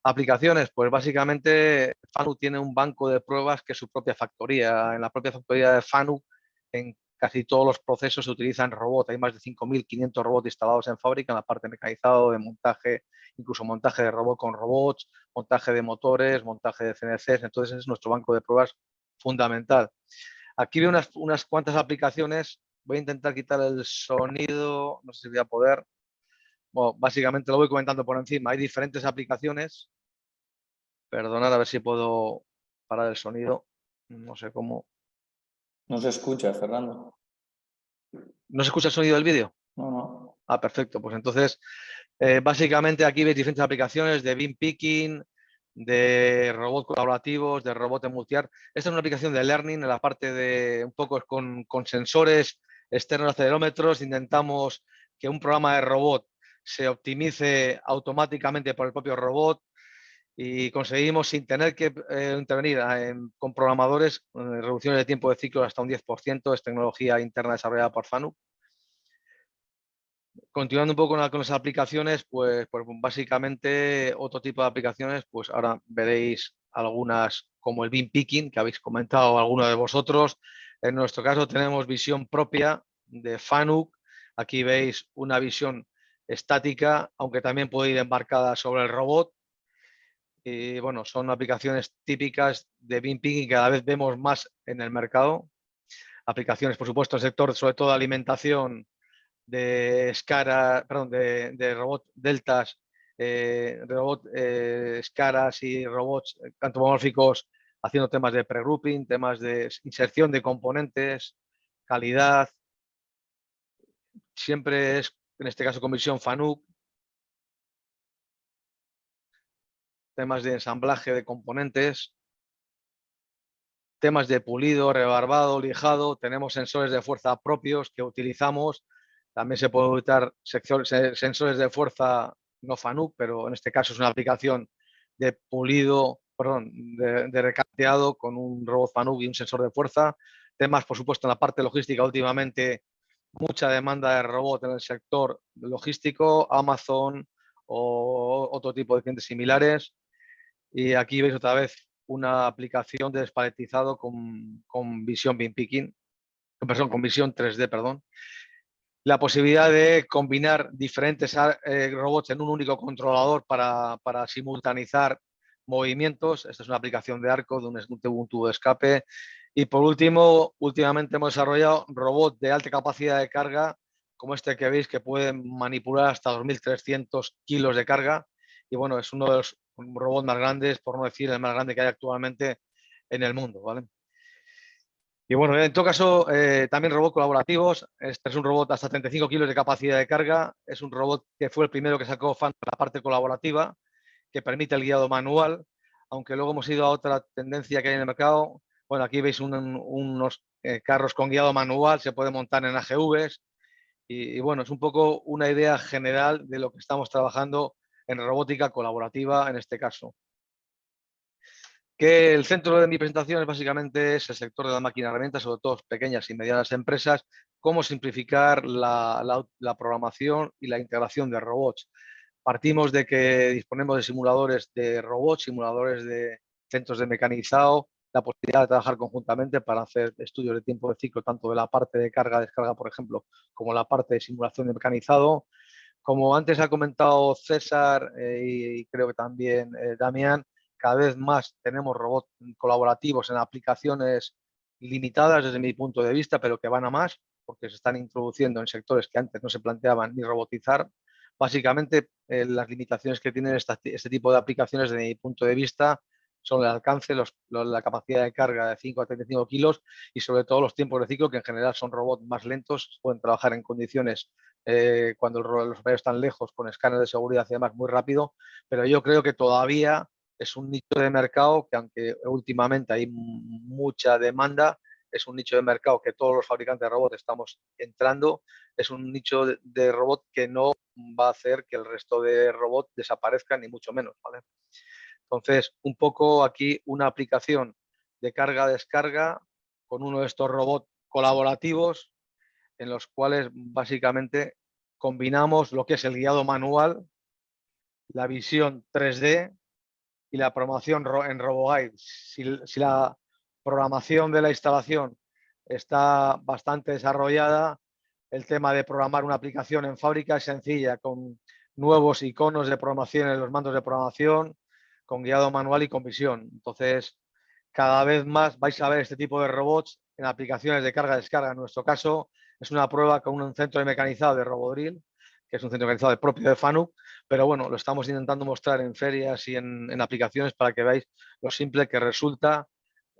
Speaker 5: Aplicaciones, pues básicamente FANU tiene un banco de pruebas que es su propia factoría. En la propia factoría de FANU, en casi todos los procesos se utilizan robots. Hay más de 5.500 robots instalados en fábrica, en la parte mecanizado, de montaje, incluso montaje de robot con robots, montaje de motores, montaje de CNCs. Entonces es nuestro banco de pruebas fundamental. Aquí veo unas cuantas aplicaciones. Voy a intentar quitar el sonido, no sé si voy a poder. Bueno, básicamente lo voy comentando por encima. Hay diferentes aplicaciones. Perdonad, a ver si puedo parar el sonido. No sé cómo.
Speaker 6: No se escucha, Fernando.
Speaker 5: ¿No se escucha el sonido del vídeo?
Speaker 6: No, no.
Speaker 5: Ah, perfecto. Pues entonces, básicamente aquí veis diferentes aplicaciones de beam picking, de robots colaborativos, de robot en multiar. Esta es una aplicación de learning en la parte de un poco con sensores externos, acelerómetros. Intentamos que un programa de robot se optimice automáticamente por el propio robot y conseguimos, sin tener que intervenir con programadores, reducciones de tiempo de ciclo hasta un 10%. Es tecnología interna desarrollada por FANU. Continuando un poco con las aplicaciones, pues básicamente otro tipo de aplicaciones, pues ahora veréis algunas como el beam picking, que habéis comentado alguno de vosotros. En nuestro caso tenemos visión propia de FANUC. Aquí veis una visión estática, aunque también puede ir embarcada sobre el robot. Y bueno, son aplicaciones típicas de beam picking que cada vez vemos más en el mercado. Aplicaciones, por supuesto, el sector, sobre todo de alimentación, de SCARA, perdón, de robot deltas, robot SCARAs y robots antropomórficos haciendo temas de pre-grouping, temas de inserción de componentes, calidad. Siempre es, en este caso, con visión FANUC, temas de ensamblaje de componentes, temas de pulido, rebarbado, lijado. Tenemos sensores de fuerza propios que utilizamos. También se puede utilizar sensores de fuerza no FANUC, pero en este caso es una aplicación de pulido, perdón, de recateado con un robot FANUC y un sensor de fuerza. Temas, por supuesto, en la parte logística, últimamente mucha demanda de robot en el sector logístico, Amazon o otro tipo de clientes similares. Y aquí veis otra vez una aplicación de despaletizado con visión beam picking, con visión 3D, perdón. La posibilidad de combinar diferentes robots en un único controlador para simultaneizar movimientos. Esta es una aplicación de Arco, de un tubo de escape. Y por último, últimamente hemos desarrollado robots de alta capacidad de carga, como este que veis, que pueden manipular hasta 2.300 kilos de carga. Y bueno, es uno de los robots más grandes, por no decir el más grande que hay actualmente en el mundo, ¿vale? Y bueno, en todo caso, también robots colaborativos. Este es un robot hasta 35 kilos de capacidad de carga. Es un robot que fue el primero que sacó FANUC la parte colaborativa, que permite el guiado manual, aunque luego hemos ido a otra tendencia que hay en el mercado. Bueno, aquí veis unos carros con guiado manual, se puede montar en AGVs. Y bueno, es un poco una idea general de lo que estamos trabajando en robótica colaborativa en este caso. Que el centro de mi presentación básicamente es el sector de la máquina herramienta, sobre todo pequeñas y medianas empresas, cómo simplificar la programación y la integración de robots. Partimos de que disponemos de simuladores de robots, simuladores de centros de mecanizado, la posibilidad de trabajar conjuntamente para hacer estudios de tiempo de ciclo, tanto de la parte de carga-descarga, por ejemplo, como la parte de simulación de mecanizado. Como antes ha comentado César y creo que también Damián, cada vez más tenemos robots colaborativos en aplicaciones limitadas desde mi punto de vista, pero que van a más, porque se están introduciendo en sectores que antes no se planteaban ni robotizar. Básicamente, las limitaciones que tienen este tipo de aplicaciones, desde mi punto de vista, son el alcance, la capacidad de carga de 5 a 35 kilos y sobre todo los tiempos de ciclo, que en general son robots más lentos, pueden trabajar en condiciones cuando los operarios están lejos, con escáneres de seguridad y demás, muy rápido, pero yo creo que todavía es un nicho de mercado que, aunque últimamente hay mucha demanda, es un nicho de mercado que todos los fabricantes de robots estamos entrando, es un nicho de robot que no va a hacer que el resto de robots desaparezcan, ni mucho menos, ¿vale? Entonces, un poco aquí una aplicación de carga-descarga con uno de estos robots colaborativos en los cuales básicamente combinamos lo que es el guiado manual, la visión 3D y la programación en RoboGuide. Si la programación de la instalación está bastante desarrollada, el tema de programar una aplicación en fábrica es sencilla, con nuevos iconos de programación en los mandos de programación, con guiado manual y con visión. Entonces, cada vez más vais a ver este tipo de robots en aplicaciones de carga-descarga. En nuestro caso, es una prueba con un centro de mecanizado de Robodrill, que es un centro mecanizado propio de FANUC, pero bueno, lo estamos intentando mostrar en ferias y en aplicaciones para que veáis lo simple que resulta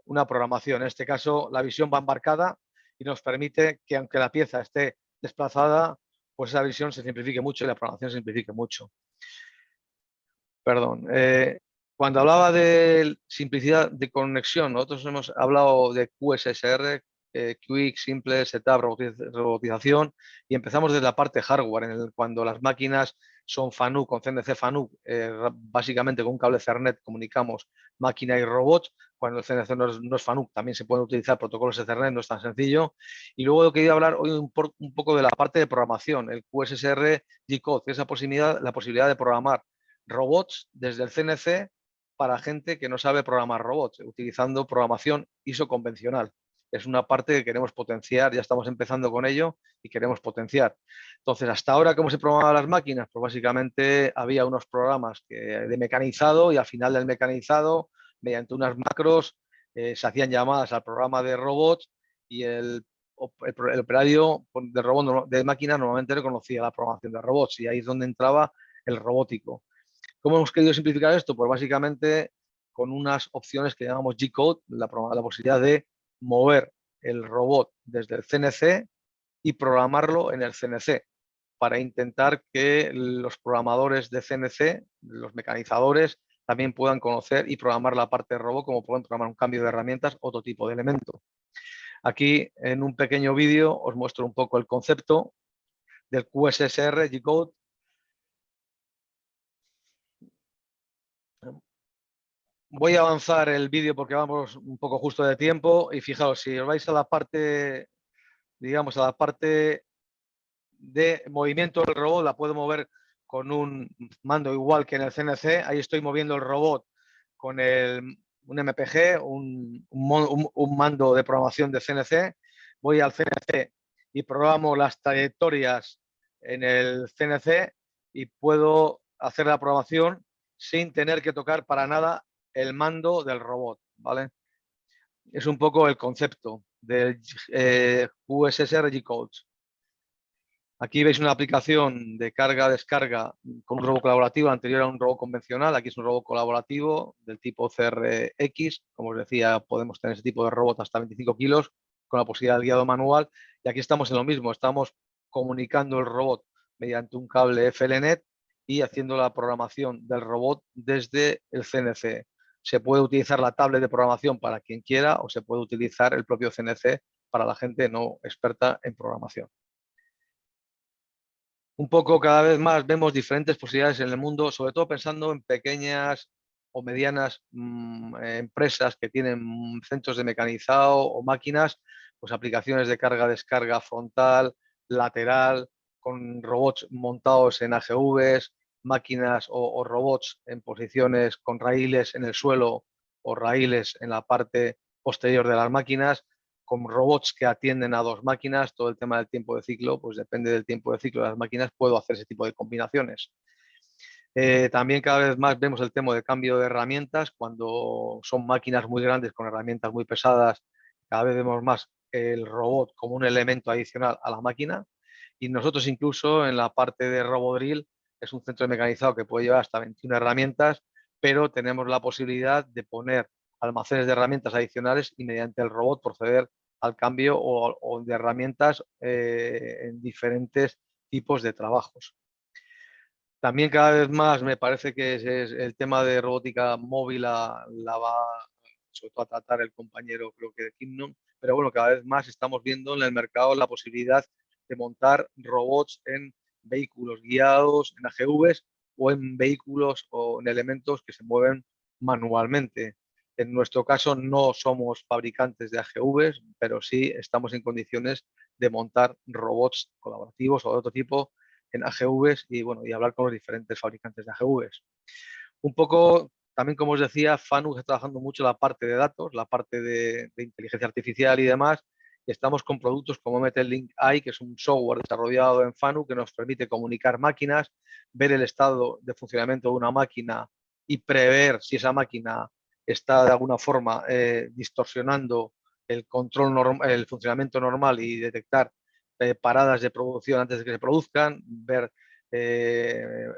Speaker 5: una programación. En este caso, la visión va embarcada y nos permite que, aunque la pieza esté desplazada, pues esa visión se simplifique mucho y la programación se simplifique mucho. Perdón. Cuando hablaba de simplicidad de conexión, nosotros hemos hablado de QSSR, Quick, Simple, Setup, robotización, y empezamos desde la parte hardware, cuando las máquinas son FANUC, con CNC FANUC, básicamente con un cable Ethernet comunicamos máquina y robot. Cuando el CNC no es FANUC, también se pueden utilizar protocolos Ethernet, no es tan sencillo. Y luego he querido hablar hoy un poco de la parte de programación, el QSSR G-Code, que es la posibilidad de programar robots desde el CNC para gente que no sabe programar robots, utilizando programación ISO convencional. Es una parte que queremos potenciar, ya estamos empezando con ello y queremos potenciar. Entonces, hasta ahora, ¿cómo se programaban las máquinas? Pues básicamente había unos programas de mecanizado y al final del mecanizado, mediante unas macros, se hacían llamadas al programa de robots y el operario de robot de máquina normalmente reconocía la programación de robots y ahí es donde entraba el robótico. ¿Cómo hemos querido simplificar esto? Pues básicamente con unas opciones que llamamos G-Code, la posibilidad de mover el robot desde el CNC y programarlo en el CNC, para intentar que los programadores de CNC, los mecanizadores, también puedan conocer y programar la parte de robot, como pueden programar un cambio de herramientas, otro tipo de elemento. Aquí, en un pequeño vídeo, os muestro un poco el concepto del QSSR G-Code. Voy a avanzar el vídeo porque vamos un poco justo de tiempo, y fijaos, si os vais a la parte, digamos, a la parte de movimiento del robot, la puedo mover con un mando igual que en el CNC. Ahí estoy moviendo el robot con un MPG, un mando de programación de CNC. Voy al CNC y programo las trayectorias en el CNC y puedo hacer la programación sin tener que tocar para nada el mando del robot, ¿vale? Es un poco el concepto del QSSR G-Code. Aquí veis una aplicación de carga-descarga con un robot colaborativo. Anterior a un robot convencional, aquí es un robot colaborativo del tipo CRX. Como os decía, podemos tener ese tipo de robot hasta 25 kilos con la posibilidad del guiado manual. Y aquí estamos en lo mismo, estamos comunicando el robot mediante un cable FLNet y haciendo la programación del robot desde el CNC. Se puede utilizar la tablet de programación para quien quiera, o se puede utilizar el propio CNC para la gente no experta en programación. Un poco, cada vez más vemos diferentes posibilidades en el mundo, sobre todo pensando en pequeñas o medianas empresas que tienen centros de mecanizado o máquinas, pues aplicaciones de carga-descarga frontal, lateral, con robots montados en AGVs, máquinas o robots en posiciones con raíles en el suelo o raíles en la parte posterior de las máquinas, con robots que atienden a dos máquinas. Todo el tema del tiempo de ciclo, pues depende del tiempo de ciclo de las máquinas, puedo hacer ese tipo de combinaciones. También cada vez más vemos el tema de cambio de herramientas. Cuando son máquinas muy grandes con herramientas muy pesadas, cada vez vemos más el robot como un elemento adicional a la máquina. Y nosotros incluso en la parte de RoboDrill, es un centro de mecanizado que puede llevar hasta 21 herramientas, pero tenemos la posibilidad de poner almacenes de herramientas adicionales y mediante el robot proceder al cambio o de herramientas en diferentes tipos de trabajos. También cada vez más me parece que es el tema de robótica móvil la va sobre todo a tratar el compañero, creo que de Kingdom, pero bueno, cada vez más estamos viendo en el mercado la posibilidad de montar robots en vehículos guiados, en AGVs o en vehículos o en elementos que se mueven manualmente. En nuestro caso no somos fabricantes de AGVs, pero sí estamos en condiciones de montar robots colaborativos o de otro tipo en AGVs y, bueno, y hablar con los diferentes fabricantes de AGVs. Un poco, también como os decía, FANUC está trabajando mucho la parte de datos, la parte de inteligencia artificial y demás, y estamos con productos como MT-Link AI, que es un software desarrollado en FANUC que nos permite comunicar máquinas, ver el estado de funcionamiento de una máquina y prever si esa máquina está de alguna forma distorsionando el control el funcionamiento normal y detectar paradas de producción antes de que se produzcan, ver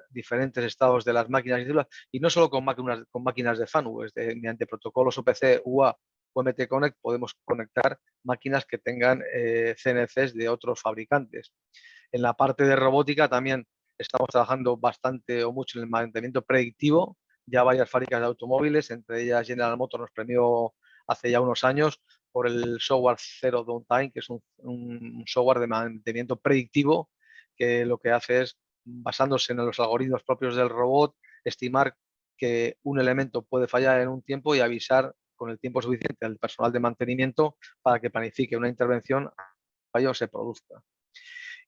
Speaker 5: diferentes estados de las máquinas y no solo con máquinas de FANUC, mediante protocolos OPC, UA o MT Connect podemos conectar máquinas que tengan CNCs de otros fabricantes. En la parte de robótica también estamos trabajando bastante o mucho en el mantenimiento predictivo. Ya varias fábricas de automóviles, entre ellas General Motors, nos premió hace ya unos años por el software Zero Downtime, que es un software de mantenimiento predictivo que lo que hace es, basándose en los algoritmos propios del robot, estimar que un elemento puede fallar en un tiempo y avisar con el tiempo suficiente al personal de mantenimiento para que planifique una intervención fallo se produzca.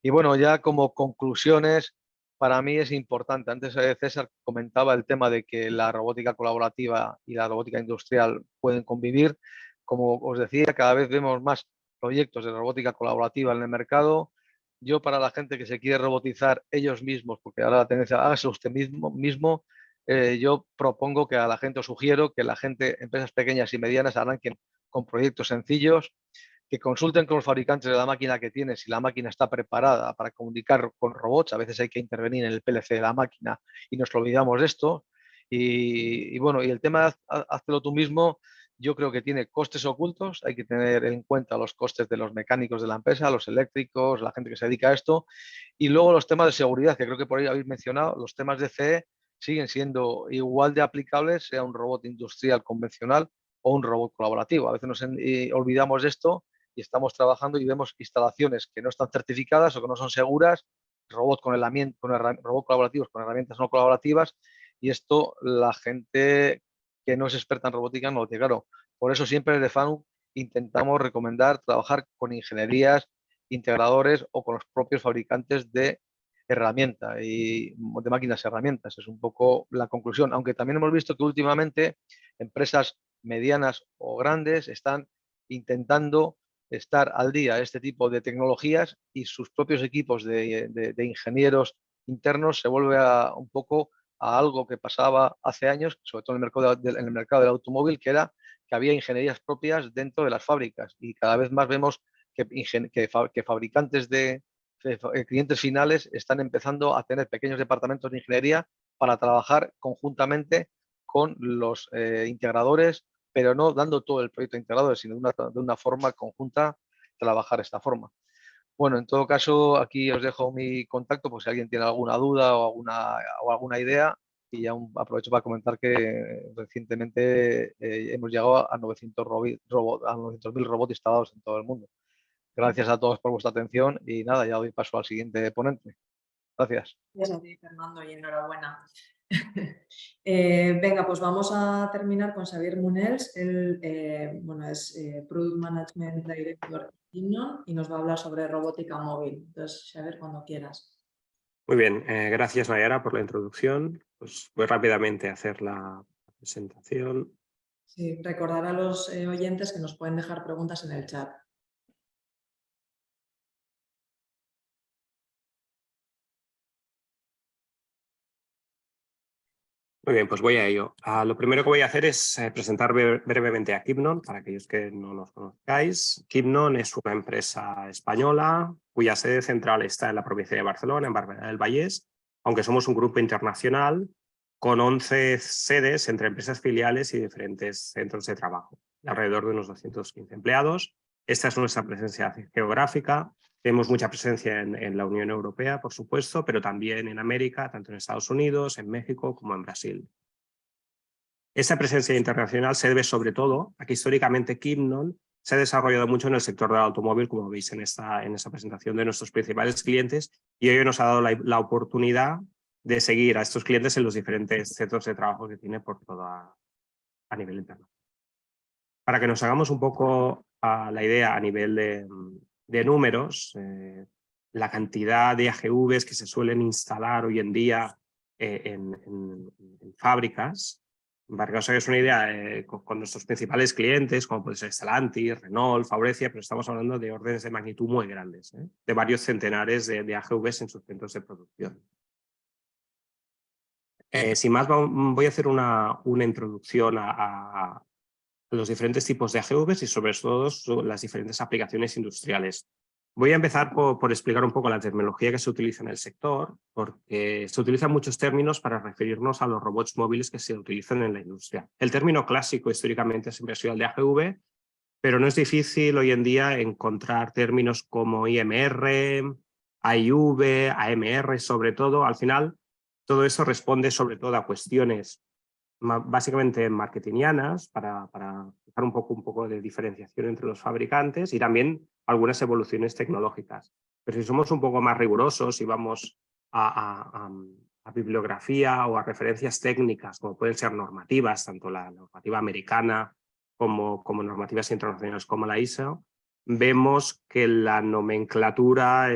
Speaker 5: Y bueno, ya como conclusiones, para mí es importante. Antes César comentaba el tema de que la robótica colaborativa y la robótica industrial pueden convivir. Como os decía, cada vez vemos más proyectos de robótica colaborativa en el mercado. Yo, para la gente que se quiere robotizar ellos mismos, porque ahora la tendencia, hágase usted mismo, yo propongo que a la gente, os sugiero que la gente, empresas pequeñas y medianas, arranquen con proyectos sencillos, que consulten con los fabricantes de la máquina que tienen si la máquina está preparada para comunicar con robots. A veces hay que intervenir en el PLC de la máquina y nos olvidamos de esto. Y bueno, y el tema de hazlo tú mismo, yo creo que tiene costes ocultos, hay que tener en cuenta los costes de los mecánicos de la empresa, los eléctricos, la gente que se dedica a esto, y luego los temas de seguridad, que creo que por ahí habéis mencionado, los temas de CE siguen siendo igual de aplicables, sea un robot industrial convencional o un robot colaborativo. A veces nos olvidamos de esto y estamos trabajando y vemos instalaciones que no están certificadas o que no son seguras, robots robot colaborativos con herramientas no colaborativas, y esto la gente que no es experta en robótica no lo tiene claro. Por eso siempre desde FANUC intentamos recomendar trabajar con ingenierías, integradores o con los propios fabricantes de herramientas y de máquinas y herramientas. Es un poco la conclusión, aunque también hemos visto que últimamente empresas medianas o grandes están intentando estar al día de este tipo de tecnologías y sus propios equipos de ingenieros internos se vuelve un poco a algo que pasaba hace años, sobre todo en el mercado del automóvil, que era que había ingenierías propias dentro de las fábricas y cada vez más vemos que fabricantes de clientes finales están empezando a tener pequeños departamentos de ingeniería para trabajar conjuntamente con los integradores, pero no dando todo el proyecto integrado, sino de una forma conjunta trabajar esta forma. Bueno, en todo caso, aquí os dejo mi contacto por si alguien tiene alguna duda o alguna idea. Y ya aprovecho para comentar que recientemente hemos llegado a 900.000 robots instalados en todo el mundo. Gracias a todos por vuestra atención y nada, ya doy paso al siguiente ponente. Gracias.
Speaker 2: Gracias a ti, Fernando, y enhorabuena. Venga, pues vamos a terminar con Xavier Munels. Él es Product Management Director de Kibnon y nos va a hablar sobre robótica móvil. Entonces, Xavier, cuando quieras.
Speaker 7: Muy bien, gracias Nayara por la introducción. Pues voy rápidamente a hacer la presentación.
Speaker 2: Sí, recordar a los oyentes que nos pueden dejar preguntas en el chat.
Speaker 7: Muy bien, pues voy a ello. Lo primero que voy a hacer es presentar brevemente a Kibnon, para aquellos que no nos conozcáis. Kibnon es una empresa española cuya sede central está en la provincia de Barcelona, en Barberà del Vallès, aunque somos un grupo internacional con 11 sedes entre empresas filiales y diferentes centros de trabajo, alrededor de unos 215 empleados. Esta es nuestra presencia geográfica. Tenemos mucha presencia en la Unión Europea, por supuesto, pero también en América, tanto en Estados Unidos, en México como en Brasil. Esta presencia internacional se debe sobre todo a que históricamente Kibnon se ha desarrollado mucho en el sector del automóvil, como veis en esta presentación de nuestros principales clientes, y ello nos ha dado la oportunidad de seguir a estos clientes en los diferentes centros de trabajo que tiene por toda a nivel interno. Para que nos hagamos un poco la idea a nivel de números, la cantidad de AGVs que se suelen instalar hoy en día en fábricas, para que os hagáis una idea, con nuestros principales clientes, como puede ser Stellantis, Renault, Faurecia, pero estamos hablando de órdenes de magnitud muy grandes, de varios centenares de AGVs en sus centros de producción. Sin más, voy a hacer una introducción a los diferentes tipos de AGVs y sobre todo las diferentes aplicaciones industriales. Voy a empezar por explicar un poco la terminología que se utiliza en el sector, porque se utilizan muchos términos para referirnos a los robots móviles que se utilizan en la industria. El término clásico históricamente siempre ha sido el de AGV, pero no es difícil hoy en día encontrar términos como IMR, AIV, AMR, sobre todo. Al final, todo eso responde sobre todo a cuestiones básicamente marketingianas para dejar un poco de diferenciación entre los fabricantes y también algunas evoluciones tecnológicas. Pero si somos un poco más rigurosos y vamos a bibliografía o a referencias técnicas, como pueden ser normativas, tanto la normativa americana como normativas internacionales como la ISO, vemos que la nomenclatura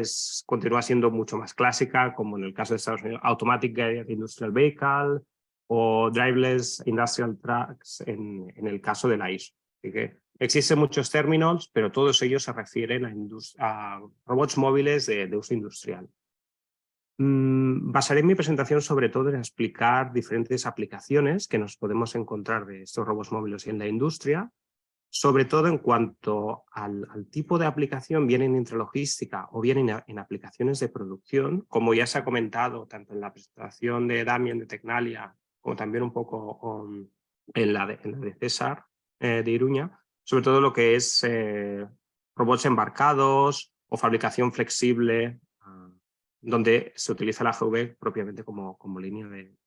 Speaker 7: continúa siendo mucho más clásica, como en el caso de Estados Unidos, Automatic Guided Industrial Vehicle, o Driverless Industrial Trucks en el caso de la ISO. Así que existen muchos términos, pero todos ellos se refieren a robots móviles de uso industrial. Basaré mi presentación sobre todo en explicar diferentes aplicaciones que nos podemos encontrar de estos robots móviles en la industria, sobre todo en cuanto al tipo de aplicación, bien en intralogística o bien en aplicaciones de producción, como ya se ha comentado tanto en la presentación de Damien de Tecnalia como también un poco en la de César de Iruña, sobre todo lo que es robots embarcados o fabricación flexible, donde se utiliza la AGV propiamente como línea de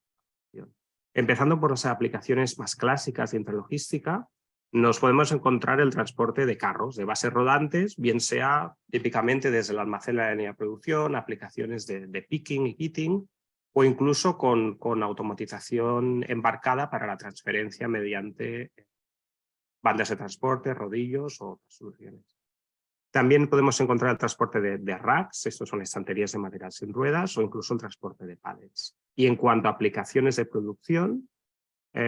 Speaker 7: acción. Empezando por las aplicaciones más clásicas de intralogística, nos podemos encontrar el transporte de carros, de bases rodantes, bien sea típicamente desde el almacén de la línea de producción, aplicaciones de picking y kitting, o incluso con automatización embarcada para la transferencia mediante bandas de transporte, rodillos o otras soluciones. También podemos encontrar el transporte de racks, estos son estanterías de material sin ruedas, o incluso el transporte de pallets. Y en cuanto a aplicaciones de producción,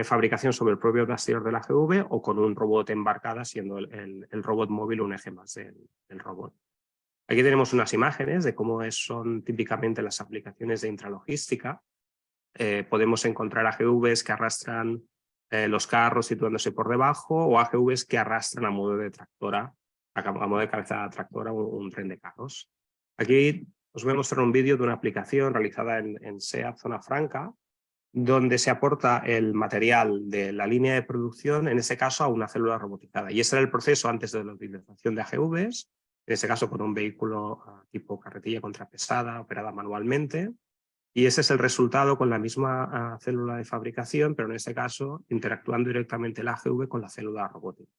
Speaker 7: fabricación sobre el propio bastidor de la AGV o con un robot embarcada, siendo el robot móvil un eje más del robot. Aquí tenemos unas imágenes de cómo son típicamente las aplicaciones de intralogística. Podemos encontrar AGVs que arrastran los carros situándose por debajo o AGVs que arrastran a modo de tractora, a modo de cabeza tractora un tren de carros. Aquí os voy a mostrar un vídeo de una aplicación realizada en SEAT Zona Franca, donde se aporta el material de la línea de producción, en este caso a una célula robotizada. Y ese era el proceso antes de la utilización de AGVs, en este caso con un vehículo tipo carretilla contrapesada, operada manualmente. Y ese es el resultado con la misma célula de fabricación, pero en este caso interactuando directamente la AGV con la célula robótica.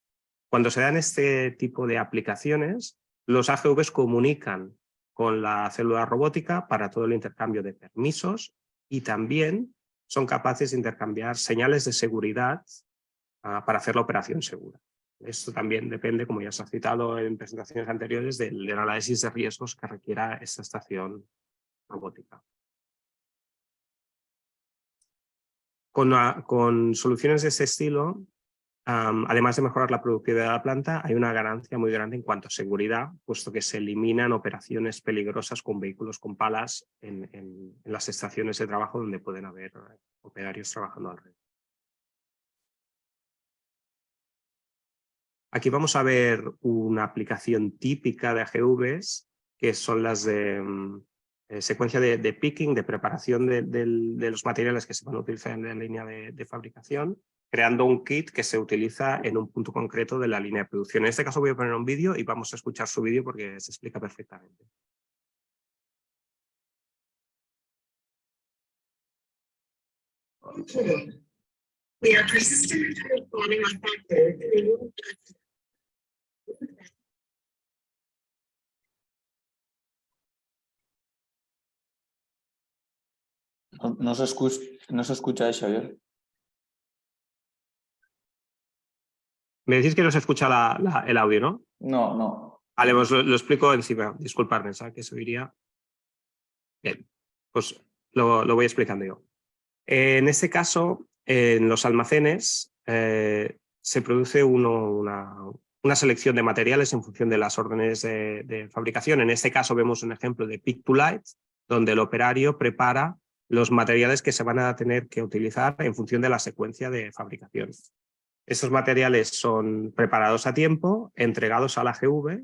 Speaker 7: Cuando se dan este tipo de aplicaciones, los AGVs comunican con la célula robótica para todo el intercambio de permisos y también son capaces de intercambiar señales de seguridad para hacer la operación segura. Esto también depende, como ya se ha citado en presentaciones anteriores, del análisis de riesgos que requiera esta estación robótica. Con soluciones de este estilo, además de mejorar la productividad de la planta, hay una ganancia muy grande en cuanto a seguridad, puesto que se eliminan operaciones peligrosas con vehículos con palas en las estaciones de trabajo donde pueden haber operarios trabajando alrededor. Aquí vamos a ver una aplicación típica de AGVs, que son las de secuencia de picking, de preparación de los materiales que se van a utilizar en la línea de fabricación, creando un kit que se utiliza en un punto concreto de la línea de producción. En este caso voy a poner un vídeo y vamos a escuchar su vídeo porque se explica perfectamente.
Speaker 8: We are persistent in responding effective.
Speaker 6: No se escucha eso, Xavier.
Speaker 7: Me decís que no se escucha el audio, ¿no?
Speaker 6: No.
Speaker 7: Vale, pues lo explico encima. Disculpad, pensaba que se oiría. Bien, pues lo voy explicando yo. En este caso, en los almacenes se produce una selección de materiales en función de las órdenes de fabricación. En este caso vemos un ejemplo de pick to light, donde el operario prepara los materiales que se van a tener que utilizar en función de la secuencia de fabricación. Estos materiales son preparados a tiempo, entregados al AGV.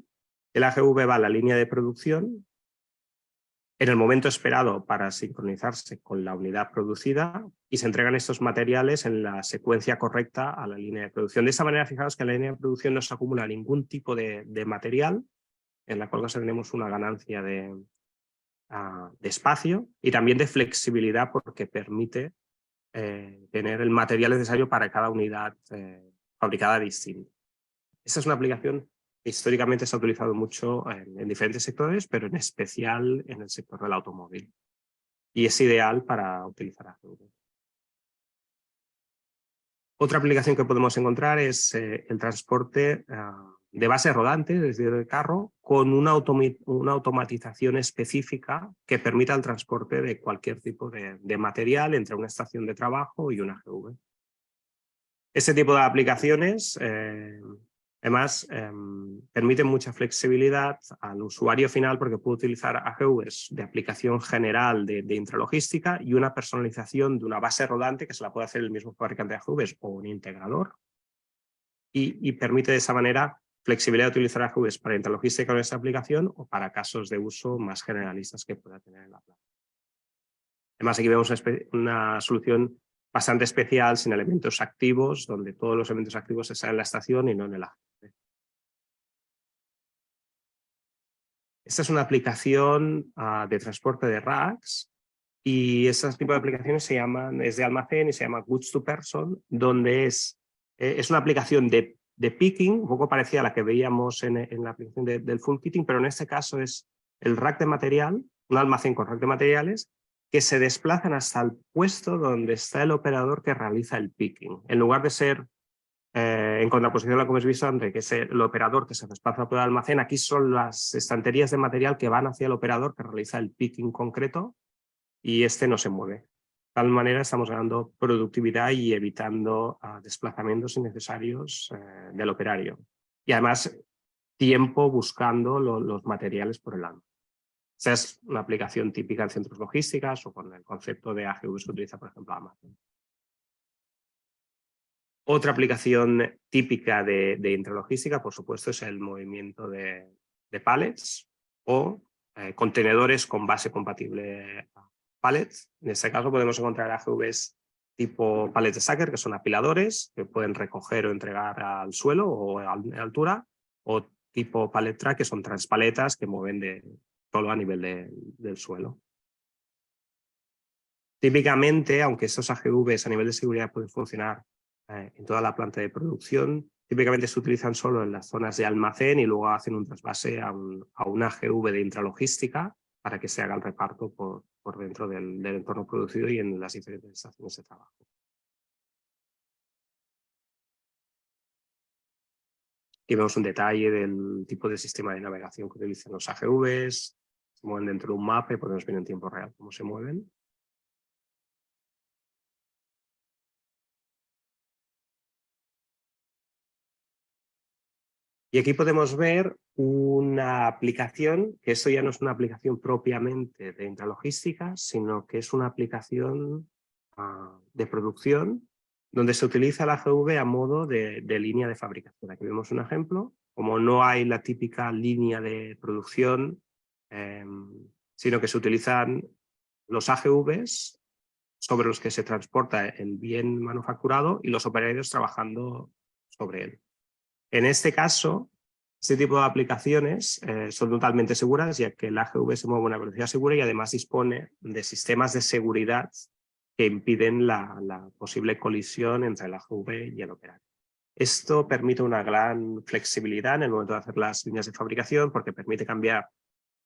Speaker 7: El AGV va a la línea de producción en el momento esperado para sincronizarse con la unidad producida y se entregan estos materiales en la secuencia correcta a la línea de producción. De esta manera, fijaos que en la línea de producción no se acumula ningún tipo de material, en la cual tenemos una ganancia de espacio y también de flexibilidad porque permite tener el material necesario para cada unidad fabricada distinta. Esta es una aplicación que históricamente se ha utilizado mucho en diferentes sectores, pero en especial en el sector del automóvil. Y es ideal para utilizar AGV. Otra aplicación que podemos encontrar es el transporte de base rodante desde el carro con una automatización específica que permita el transporte de cualquier tipo de material entre una estación de trabajo y una AGV. Este tipo de aplicaciones además permiten mucha flexibilidad al usuario final porque puede utilizar AGVs de aplicación general de intralogística y una personalización de una base rodante que se la puede hacer el mismo fabricante de AGVs o un integrador y permite de esa manera flexibilidad de utilizar AGVs para intralogística con esta aplicación o para casos de uso más generalistas que pueda tener en la planta. Además aquí vemos una solución bastante especial, sin elementos activos, donde todos los elementos activos están en la estación y no en el AGV. Esta es una aplicación de transporte de racks y ese tipo de aplicaciones es de almacén y se llama Goods to Person, donde es una aplicación de picking, un poco parecida a la que veíamos en la aplicación del full kitting, pero en este caso es el rack de material, un almacén con rack de materiales, que se desplazan hasta el puesto donde está el operador que realiza el picking. En lugar de ser, en contraposición a lo que hemos visto antes, que es el operador que se desplaza por el almacén, aquí son las estanterías de material que van hacia el operador que realiza el picking concreto y este no se mueve. De tal manera estamos ganando productividad y evitando desplazamientos innecesarios del operario. Y además tiempo buscando los materiales por el almacén. Esa es una aplicación típica en centros logísticos o con el concepto de AGV que utiliza, por ejemplo, Amazon. Otra aplicación típica de intralogística, por supuesto, es el movimiento de pallets o contenedores con base compatible a pallets. En este caso podemos encontrar AGVs tipo pallet stacker, que son apiladores que pueden recoger o entregar al suelo o a altura, o tipo pallet track, que son transpaletas que mueven solo a nivel del suelo. Típicamente, aunque estos AGVs a nivel de seguridad pueden funcionar en toda la planta de producción, típicamente se utilizan solo en las zonas de almacén y luego hacen un trasvase a un AGV de intralogística para que se haga el reparto por dentro del entorno producido y en las diferentes estaciones de trabajo. Aquí vemos un detalle del tipo de sistema de navegación que utilizan los AGVs. Se mueven dentro de un mapa y podemos ver en tiempo real cómo se mueven. Y aquí podemos ver una aplicación, que esto ya no es una aplicación propiamente de intralogística, sino que es una aplicación de producción donde se utiliza la AGV a modo de línea de fabricación. Aquí vemos un ejemplo. Como no hay la típica línea de producción, sino que se utilizan los AGVs sobre los que se transporta el bien manufacturado y los operarios trabajando sobre él. En este caso, este tipo de aplicaciones son totalmente seguras, ya que el AGV se mueve a una velocidad segura y además dispone de sistemas de seguridad que impiden la posible colisión entre el AGV y el operario. Esto permite una gran flexibilidad en el momento de hacer las líneas de fabricación, porque permite cambiar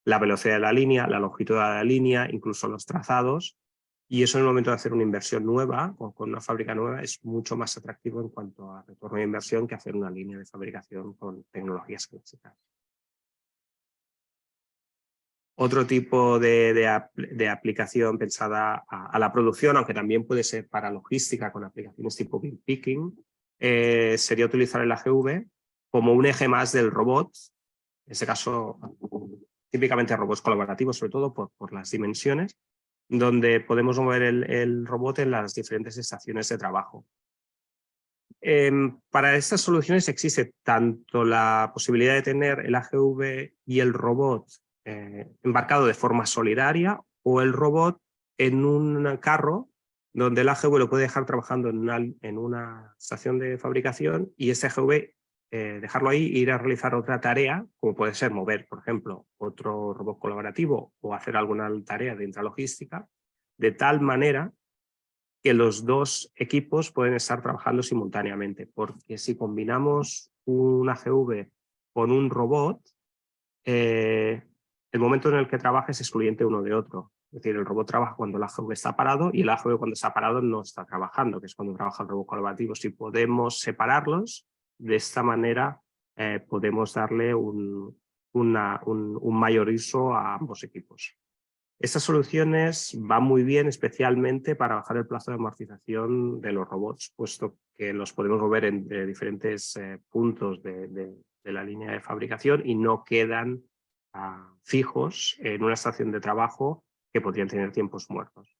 Speaker 7: la velocidad de la línea, la longitud de la línea, incluso los trazados. Y eso en el momento de hacer una inversión nueva o con una fábrica nueva es mucho más atractivo en cuanto a retorno de inversión que hacer una línea de fabricación con tecnologías clásicas. Otro tipo de aplicación pensada a la producción, aunque también puede ser para logística con aplicaciones tipo bin picking, sería utilizar el AGV como un eje más del robot, en este caso típicamente robots colaborativos, sobre todo por las dimensiones, donde podemos mover el robot en las diferentes estaciones de trabajo. Para estas soluciones existe tanto la posibilidad de tener el AGV y el robot embarcado de forma solidaria o el robot en un carro donde el AGV lo puede dejar trabajando en una estación de fabricación y ese AGV dejarlo ahí e ir a realizar otra tarea, como puede ser mover, por ejemplo, otro robot colaborativo o hacer alguna tarea de intralogística, de tal manera que los dos equipos pueden estar trabajando simultáneamente, porque si combinamos un AGV con un robot, el momento en el que trabaja es excluyente uno de otro. Es decir, el robot trabaja cuando el AGV está parado y el AGV cuando está parado no está trabajando, que es cuando trabaja el robot colaborativo. Si podemos separarlos, de esta manera podemos darle un mayor uso a ambos equipos. Estas soluciones van muy bien especialmente para bajar el plazo de amortización de los robots, puesto que los podemos mover en diferentes puntos de la línea de fabricación y no quedan fijos en una estación de trabajo que podrían tener tiempos muertos.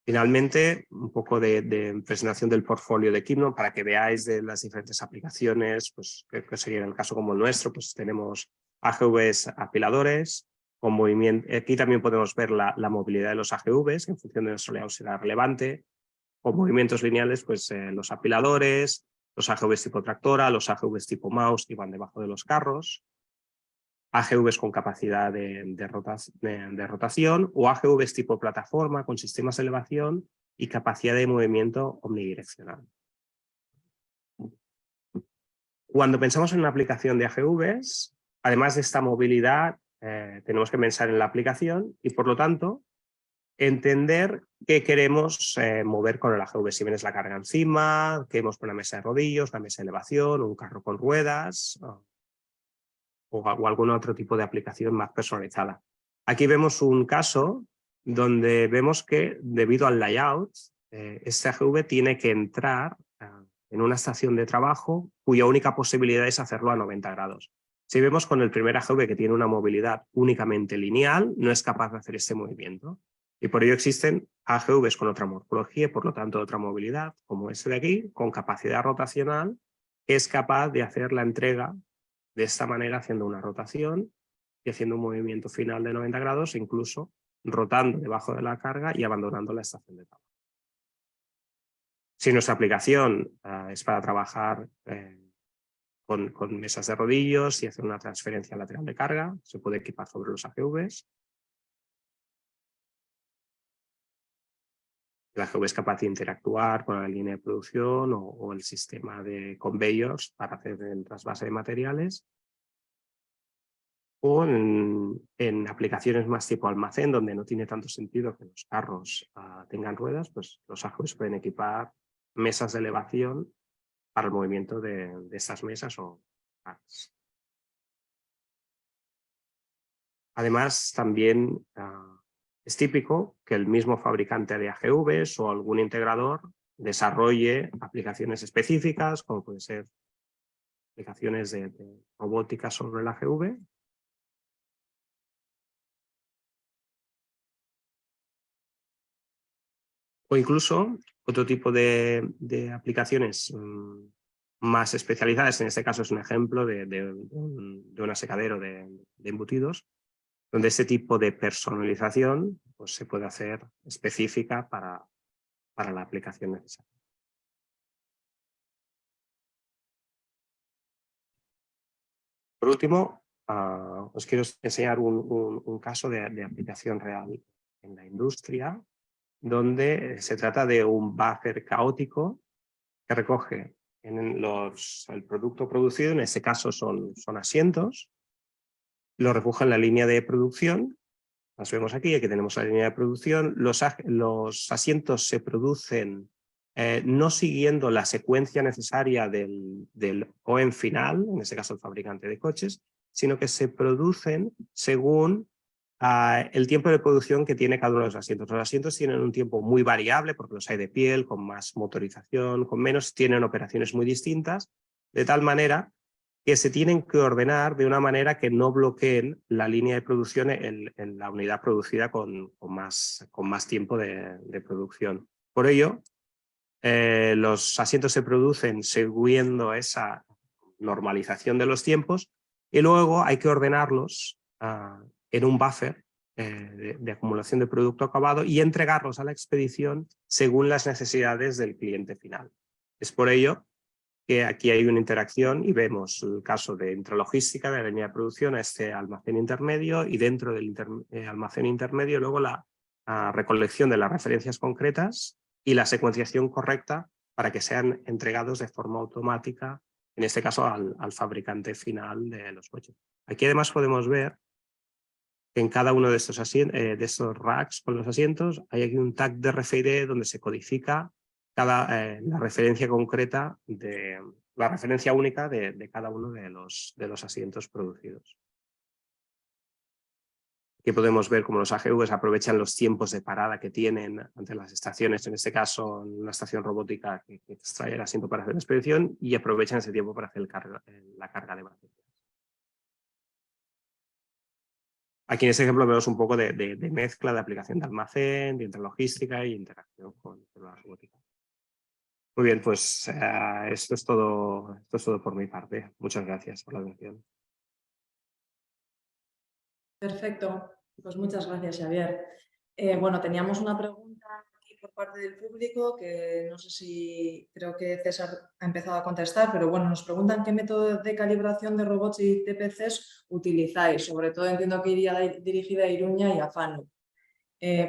Speaker 7: Finalmente, un poco de presentación del portfolio de Kipnon para que veáis de las diferentes aplicaciones, pues que sería en el caso como el nuestro, pues tenemos AGVs apiladores, con movimiento. Aquí también podemos ver la movilidad de los AGVs, que en función de nuestro layout será relevante. Con movimientos lineales, pues los apiladores, los AGVs tipo tractora, los AGVs tipo mouse que van debajo de los carros, AGVs con capacidad de rotación o AGVs tipo plataforma con sistemas de elevación y capacidad de movimiento omnidireccional. Cuando pensamos en una aplicación de AGVs, además de esta movilidad, tenemos que pensar en la aplicación y, por lo tanto, entender qué queremos mover con el AGV. Si vienes la carga encima, queremos poner una mesa de rodillos, una mesa de elevación, un carro con ruedas o algún otro tipo de aplicación más personalizada. Aquí vemos un caso donde vemos que, debido al layout, este AGV tiene que entrar en una estación de trabajo cuya única posibilidad es hacerlo a 90 grados. Si vemos con el primer AGV que tiene una movilidad únicamente lineal, no es capaz de hacer este movimiento. Y por ello existen AGVs con otra morfología y por lo tanto otra movilidad, como este de aquí, con capacidad rotacional, que es capaz de hacer la entrega de esta manera, haciendo una rotación y haciendo un movimiento final de 90 grados, e incluso rotando debajo de la carga y abandonando la estación de trabajo. Si nuestra aplicación es para trabajar con mesas de rodillos y hacer una transferencia lateral de carga, se puede equipar sobre los AGVs. El AGV es capaz de interactuar con la línea de producción o el sistema de conveyors para hacer el trasvase de materiales. O en aplicaciones más tipo almacén, donde no tiene tanto sentido que los carros tengan ruedas, pues los AGVs pueden equipar mesas de elevación para el movimiento de estas mesas o cargas. Además, también es típico que el mismo fabricante de AGVs o algún integrador desarrolle aplicaciones específicas, como pueden ser aplicaciones de robótica sobre el AGV. O incluso otro tipo de aplicaciones más especializadas. En este caso es un ejemplo de un secadero de embutidos, donde este tipo de personalización pues, se puede hacer específica para la aplicación necesaria. Por último, os quiero enseñar un caso de aplicación real en la industria, donde se trata de un buffer caótico que recoge el producto producido, en este caso son asientos, lo recoge en la línea de producción. Las vemos aquí tenemos la línea de producción. Los asientos se producen no siguiendo la secuencia necesaria del OEM final, en este caso el fabricante de coches, sino que se producen según el tiempo de producción que tiene cada uno de los asientos. Los asientos tienen un tiempo muy variable porque los hay de piel, con más motorización, con menos, tienen operaciones muy distintas, de tal manera que se tienen que ordenar de una manera que no bloqueen la línea de producción en la unidad producida con más tiempo de producción. Por ello, los asientos se producen siguiendo esa normalización de los tiempos y luego hay que ordenarlos en un buffer de acumulación de producto acabado y entregarlos a la expedición según las necesidades del cliente final. Es por ello que aquí hay una interacción y vemos el caso de intralogística de la línea de producción a este almacén intermedio y dentro del almacén intermedio luego la recolección de las referencias concretas y la secuenciación correcta para que sean entregados de forma automática, en este caso al fabricante final de los coches. Aquí además podemos ver que en cada uno de estos racks con los asientos hay aquí un tag de RFID donde se codifica la referencia concreta, la referencia única de cada uno de los asientos producidos. Aquí podemos ver cómo los AGVs aprovechan los tiempos de parada que tienen ante las estaciones, en este caso en una estación robótica que extrae el asiento para hacer la expedición y aprovechan ese tiempo para hacer la carga de baterías. Aquí en este ejemplo vemos un poco de mezcla de aplicación de almacén, de intralogística y interacción con la robótica. Muy bien, pues esto es todo por mi parte. Muchas gracias por la atención.
Speaker 2: Perfecto, pues muchas gracias, Xavier. Bueno, teníamos una pregunta aquí por parte del público que no sé si creo que César ha empezado a contestar, pero bueno, nos preguntan qué método de calibración de robots y TPCs utilizáis. Sobre todo entiendo que iría dirigida a Iruña y a FANUC.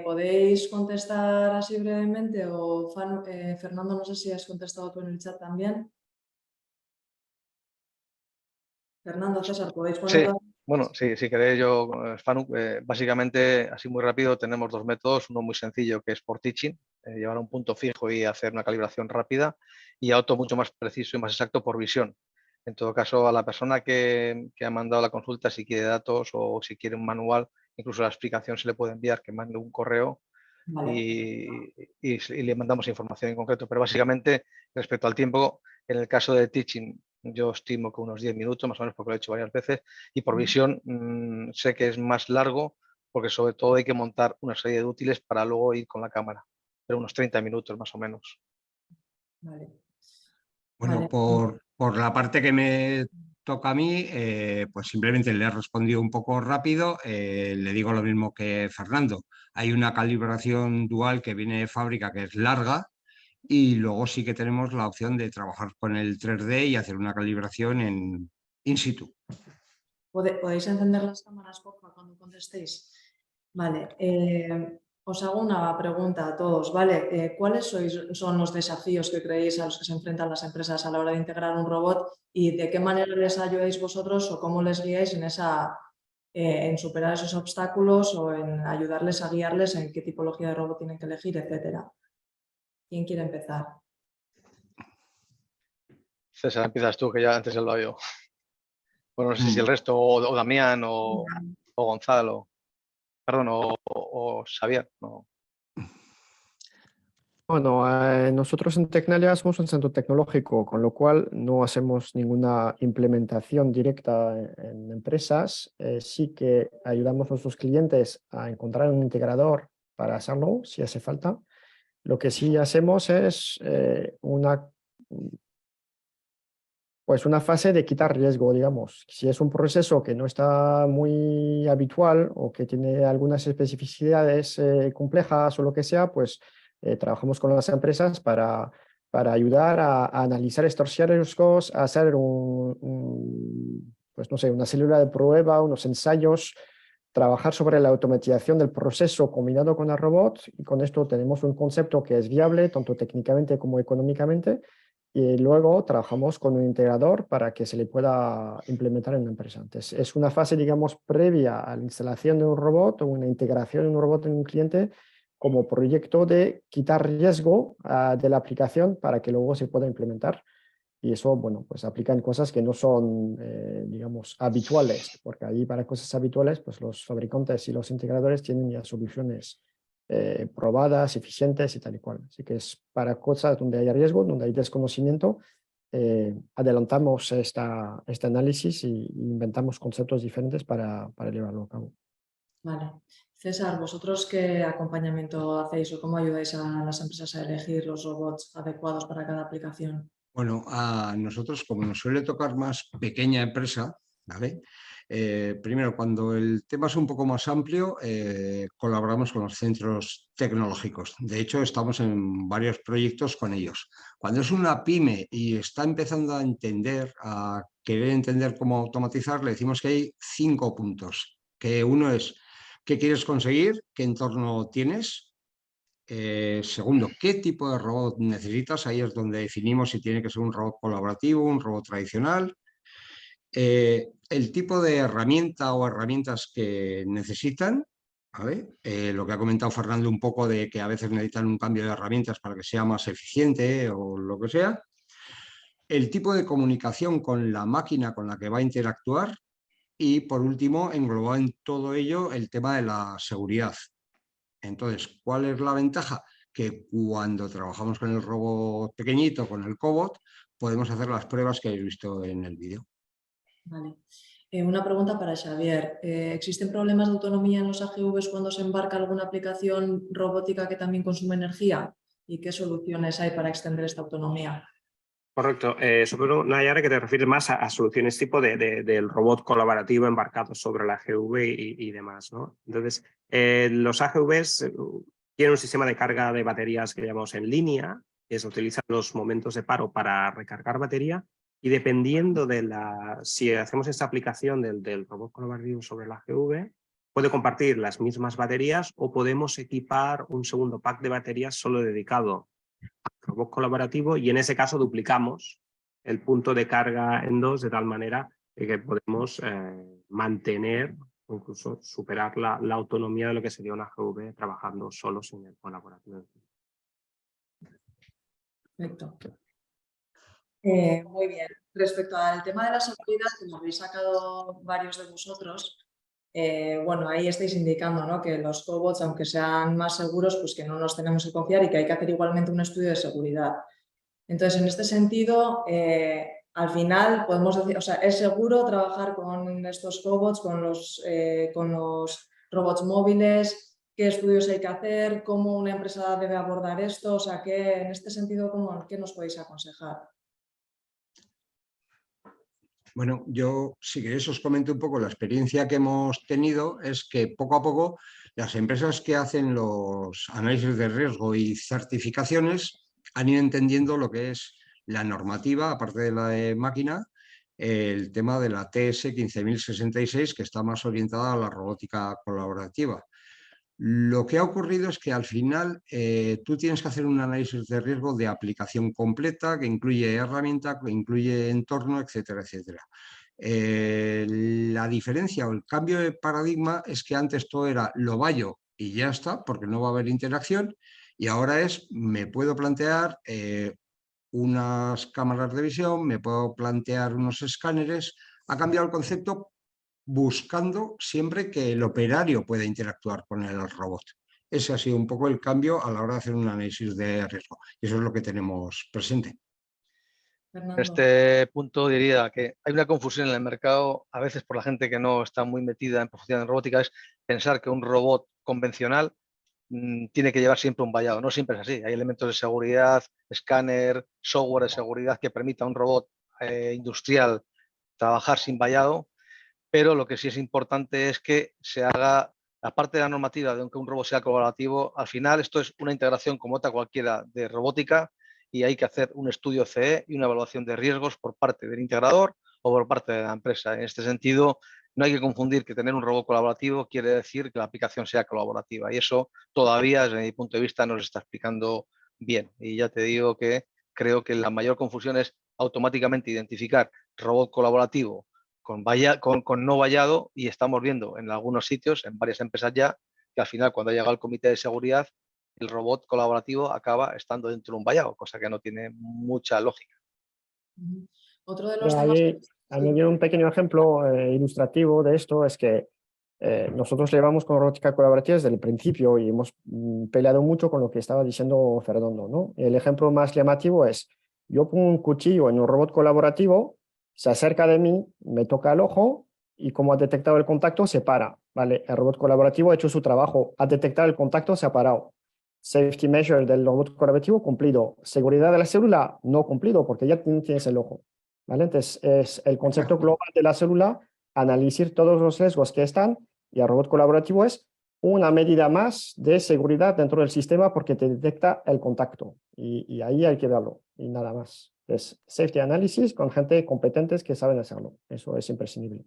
Speaker 2: ¿Podéis contestar así brevemente? O Fernando, no sé si has contestado tú en el chat también. Fernando, César, ¿podéis poner
Speaker 5: Sí,
Speaker 2: todas?
Speaker 5: bueno, sí, si queréis yo, Fanuc, básicamente, así muy rápido, tenemos dos métodos, uno muy sencillo que es por teaching, llevar a un punto fijo y hacer una calibración rápida, y a otro mucho más preciso y más exacto por visión. En todo caso, a la persona que ha mandado la consulta, si quiere datos o si quiere un manual, incluso la explicación se le puede enviar, que mande un correo
Speaker 2: Vale.
Speaker 5: y le mandamos información en concreto. Pero básicamente, respecto al tiempo, en el caso de teaching, yo estimo que unos 10 minutos, más o menos, porque lo he hecho varias veces, y por visión sé que es más largo, porque sobre todo hay que montar una serie de útiles para luego ir con la cámara, pero unos 30 minutos más o menos.
Speaker 2: Vale.
Speaker 4: Bueno,
Speaker 2: Vale.
Speaker 4: por la parte que me toca a mí, pues simplemente le he respondido un poco rápido. Le digo lo mismo que Fernando. Hay una calibración dual que viene de fábrica que es larga y luego sí que tenemos la opción de trabajar con el 3D y hacer una calibración en in situ.
Speaker 2: ¿Podéis encender las cámaras, por favor, cuando contestéis? Vale. Os hago una pregunta a todos, ¿vale? ¿Cuáles son los desafíos que creéis a los que se enfrentan las empresas a la hora de integrar un robot y de qué manera les ayudáis vosotros o cómo les guiáis en superar esos obstáculos o en ayudarles a guiarles en qué tipología de robot tienen que elegir, etcétera? ¿Quién quiere empezar?
Speaker 5: César, empiezas tú, que ya antes ya lo había yo. Bueno, no sé si el
Speaker 4: Mm,
Speaker 5: resto, o Damián, o Gonzalo, perdón, o Xavier, no.
Speaker 3: Bueno, nosotros en Tecnalia somos un centro tecnológico, con lo cual no hacemos ninguna implementación directa en empresas. Sí que ayudamos a nuestros clientes a encontrar un integrador para hacerlo, si hace falta. Lo que sí hacemos es pues una fase de quitar riesgo, digamos. Si es un proceso que no está muy habitual o que tiene algunas especificidades complejas o lo que sea, pues trabajamos con las empresas para ayudar a analizar estos riesgos, a hacer pues no sé, una célula de prueba, unos ensayos, trabajar sobre la automatización del proceso combinado con el robot, y con esto tenemos un concepto que es viable tanto técnicamente como económicamente, y luego trabajamos con un integrador para que se le pueda implementar en una empresa. Entonces, es una fase, digamos, previa a la instalación de un robot o una integración de un robot en un cliente como proyecto de quitar riesgo de la aplicación para que luego se pueda implementar. Y eso, bueno, pues aplica en cosas que no son, digamos, habituales, porque ahí para cosas habituales, pues los fabricantes y los integradores tienen ya soluciones probadas, eficientes y tal y cual. Así que es para cosas donde hay riesgo, donde hay desconocimiento, adelantamos este análisis y inventamos conceptos diferentes para llevarlo a cabo.
Speaker 2: Vale. César, ¿vosotros qué acompañamiento hacéis o cómo ayudáis a las empresas a elegir los robots adecuados para cada aplicación?
Speaker 4: Bueno, a nosotros, como nos suele tocar más pequeña empresa, ¿vale? Primero, cuando el tema es un poco más amplio, colaboramos con los centros tecnológicos. De hecho, estamos en varios proyectos con ellos. Cuando es una pyme y está empezando a entender, a querer entender cómo automatizar, le decimos que hay 5 puntos. Que uno es, ¿qué quieres conseguir? ¿Qué entorno tienes? Segundo, ¿qué tipo de robot necesitas? Ahí es donde definimos si tiene que ser un robot colaborativo, un robot tradicional. El tipo de herramienta o herramientas que necesitan, ¿vale? Lo que ha comentado Fernando un poco de que a veces necesitan un cambio de herramientas para que sea más eficiente o lo que sea. El tipo de comunicación con la máquina con la que va a interactuar. Y por último, englobado en todo ello, el tema de la seguridad. Entonces, ¿cuál es la ventaja? Que cuando trabajamos con el robot pequeñito, con el cobot, podemos hacer las pruebas que habéis visto en el vídeo.
Speaker 2: Vale. Una pregunta para Xavier. ¿Existen problemas de autonomía en los AGVs cuando se embarca alguna aplicación robótica que también consume energía? ¿Y qué soluciones hay para extender esta autonomía?
Speaker 7: Correcto. Supongo, Nayara, que te refieres más a soluciones tipo del robot colaborativo embarcado sobre la AGV y demás, ¿no? Entonces, los AGVs tienen un sistema de carga de baterías que llamamos en línea, que se utilizan los momentos de paro para recargar batería, y dependiendo de si hacemos esta aplicación del robot colaborativo sobre la AGV, puede compartir las mismas baterías o podemos equipar un segundo pack de baterías solo dedicado robot colaborativo, y en ese caso duplicamos el punto de carga en dos de tal manera que podemos mantener o incluso superar la autonomía de lo que sería una AGV trabajando solo sin el colaborativo.
Speaker 2: Perfecto. Muy bien. Respecto al tema de la seguridad, que lo habéis sacado varios de vosotros, bueno, ahí estáis indicando, ¿no?, que los cobots, aunque sean más seguros, pues que no nos tenemos que confiar y que hay que hacer igualmente un estudio de seguridad. Entonces, en este sentido, al final podemos decir, o sea, ¿es seguro trabajar con estos cobots, con los robots móviles? ¿Qué estudios hay que hacer? ¿Cómo una empresa debe abordar esto? O sea, en este sentido, ¿qué nos podéis aconsejar?
Speaker 4: Bueno, yo, si queréis, os comento un poco la experiencia que hemos tenido. Es que poco a poco las empresas que hacen los análisis de riesgo y certificaciones han ido entendiendo lo que es la normativa, aparte de la de máquina, el tema de la TS 15066, que está más orientada a la robótica colaborativa. Lo que ha ocurrido es que al final tú tienes que hacer un análisis de riesgo de aplicación completa, que incluye herramienta, que incluye entorno, etcétera, etcétera. La diferencia o el cambio de paradigma es que antes todo era lo vallo y ya está, porque no va a haber interacción, y ahora me puedo plantear unas cámaras de visión, me puedo plantear unos escáneres. Ha cambiado el concepto, buscando siempre que el operario pueda interactuar con el robot. Ese ha sido un poco el cambio a la hora de hacer un análisis de riesgo. Y eso es lo que tenemos presente.
Speaker 2: Fernando.
Speaker 5: En este punto diría que hay una confusión en el mercado, a veces por la gente que no está muy metida en profundidad en robótica, es pensar que un robot convencional tiene que llevar siempre un vallado. No siempre es así. Hay elementos de seguridad, escáner, software de seguridad que permita a un robot industrial trabajar sin vallado, pero lo que sí es importante es que se haga, aparte de la normativa de que un robot sea colaborativo, al final esto es una integración como otra cualquiera de robótica y hay que hacer un estudio CE y una evaluación de riesgos por parte del integrador o por parte de la empresa. En este sentido, no hay que confundir que tener un robot colaborativo quiere decir que la aplicación sea colaborativa, y eso todavía, desde mi punto de vista, no se está explicando bien. Y ya te digo que creo que la mayor confusión es automáticamente identificar robot colaborativo con no vallado, y estamos viendo en algunos sitios, en varias empresas ya, que al final cuando llega el comité de seguridad, el robot colaborativo acaba estando dentro de un vallado, cosa que no tiene mucha lógica.
Speaker 2: Otro de los temas...
Speaker 3: Ahí añadir un pequeño ejemplo ilustrativo de esto es que nosotros llevamos con robótica colaborativa desde el principio y hemos peleado mucho con lo que estaba diciendo Fernando, ¿no? El ejemplo más llamativo es, yo pongo un cuchillo en un robot colaborativo, se acerca de mí, me toca el ojo y como ha detectado el contacto, se para. ¿Vale? El robot colaborativo ha hecho su trabajo, ha detectado el contacto, se ha parado. Safety measure del robot colaborativo cumplido. Seguridad de la célula no cumplido porque ya tienes el ojo. ¿Vale? Entonces, es el concepto global de la célula, analizar todos los riesgos que están, y el robot colaborativo es una medida más de seguridad dentro del sistema porque te detecta el contacto y ahí hay que verlo y nada más. Es safety analysis con gente competentes que saben hacerlo. Eso es imprescindible.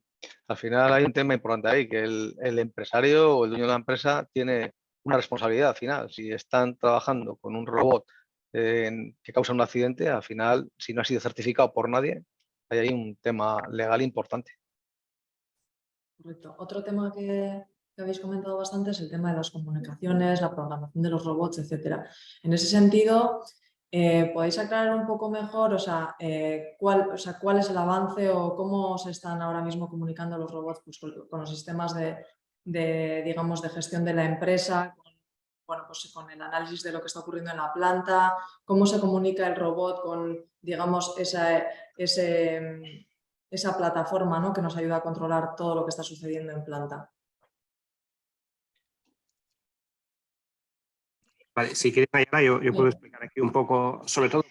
Speaker 5: Al final hay un tema importante ahí, que el empresario o el dueño de la empresa tiene una responsabilidad final. Si están trabajando con un robot que causa un accidente, al final, si no ha sido certificado por nadie, hay ahí un tema legal importante.
Speaker 2: Correcto. Otro tema que habéis comentado bastante es el tema de las comunicaciones, la programación de los robots, etc. En ese sentido, ¿podéis aclarar un poco mejor, cuál es el avance o cómo se están ahora mismo comunicando los robots, pues, con los sistemas digamos, de gestión de la empresa, con el análisis de lo que está ocurriendo en la planta? ¿Cómo se comunica el robot con, digamos, esa plataforma, ¿no?, que nos ayuda a controlar todo lo que está sucediendo en planta?
Speaker 7: Vale, si quieres, Nayara, yo puedo explicar aquí un poco, sobre todo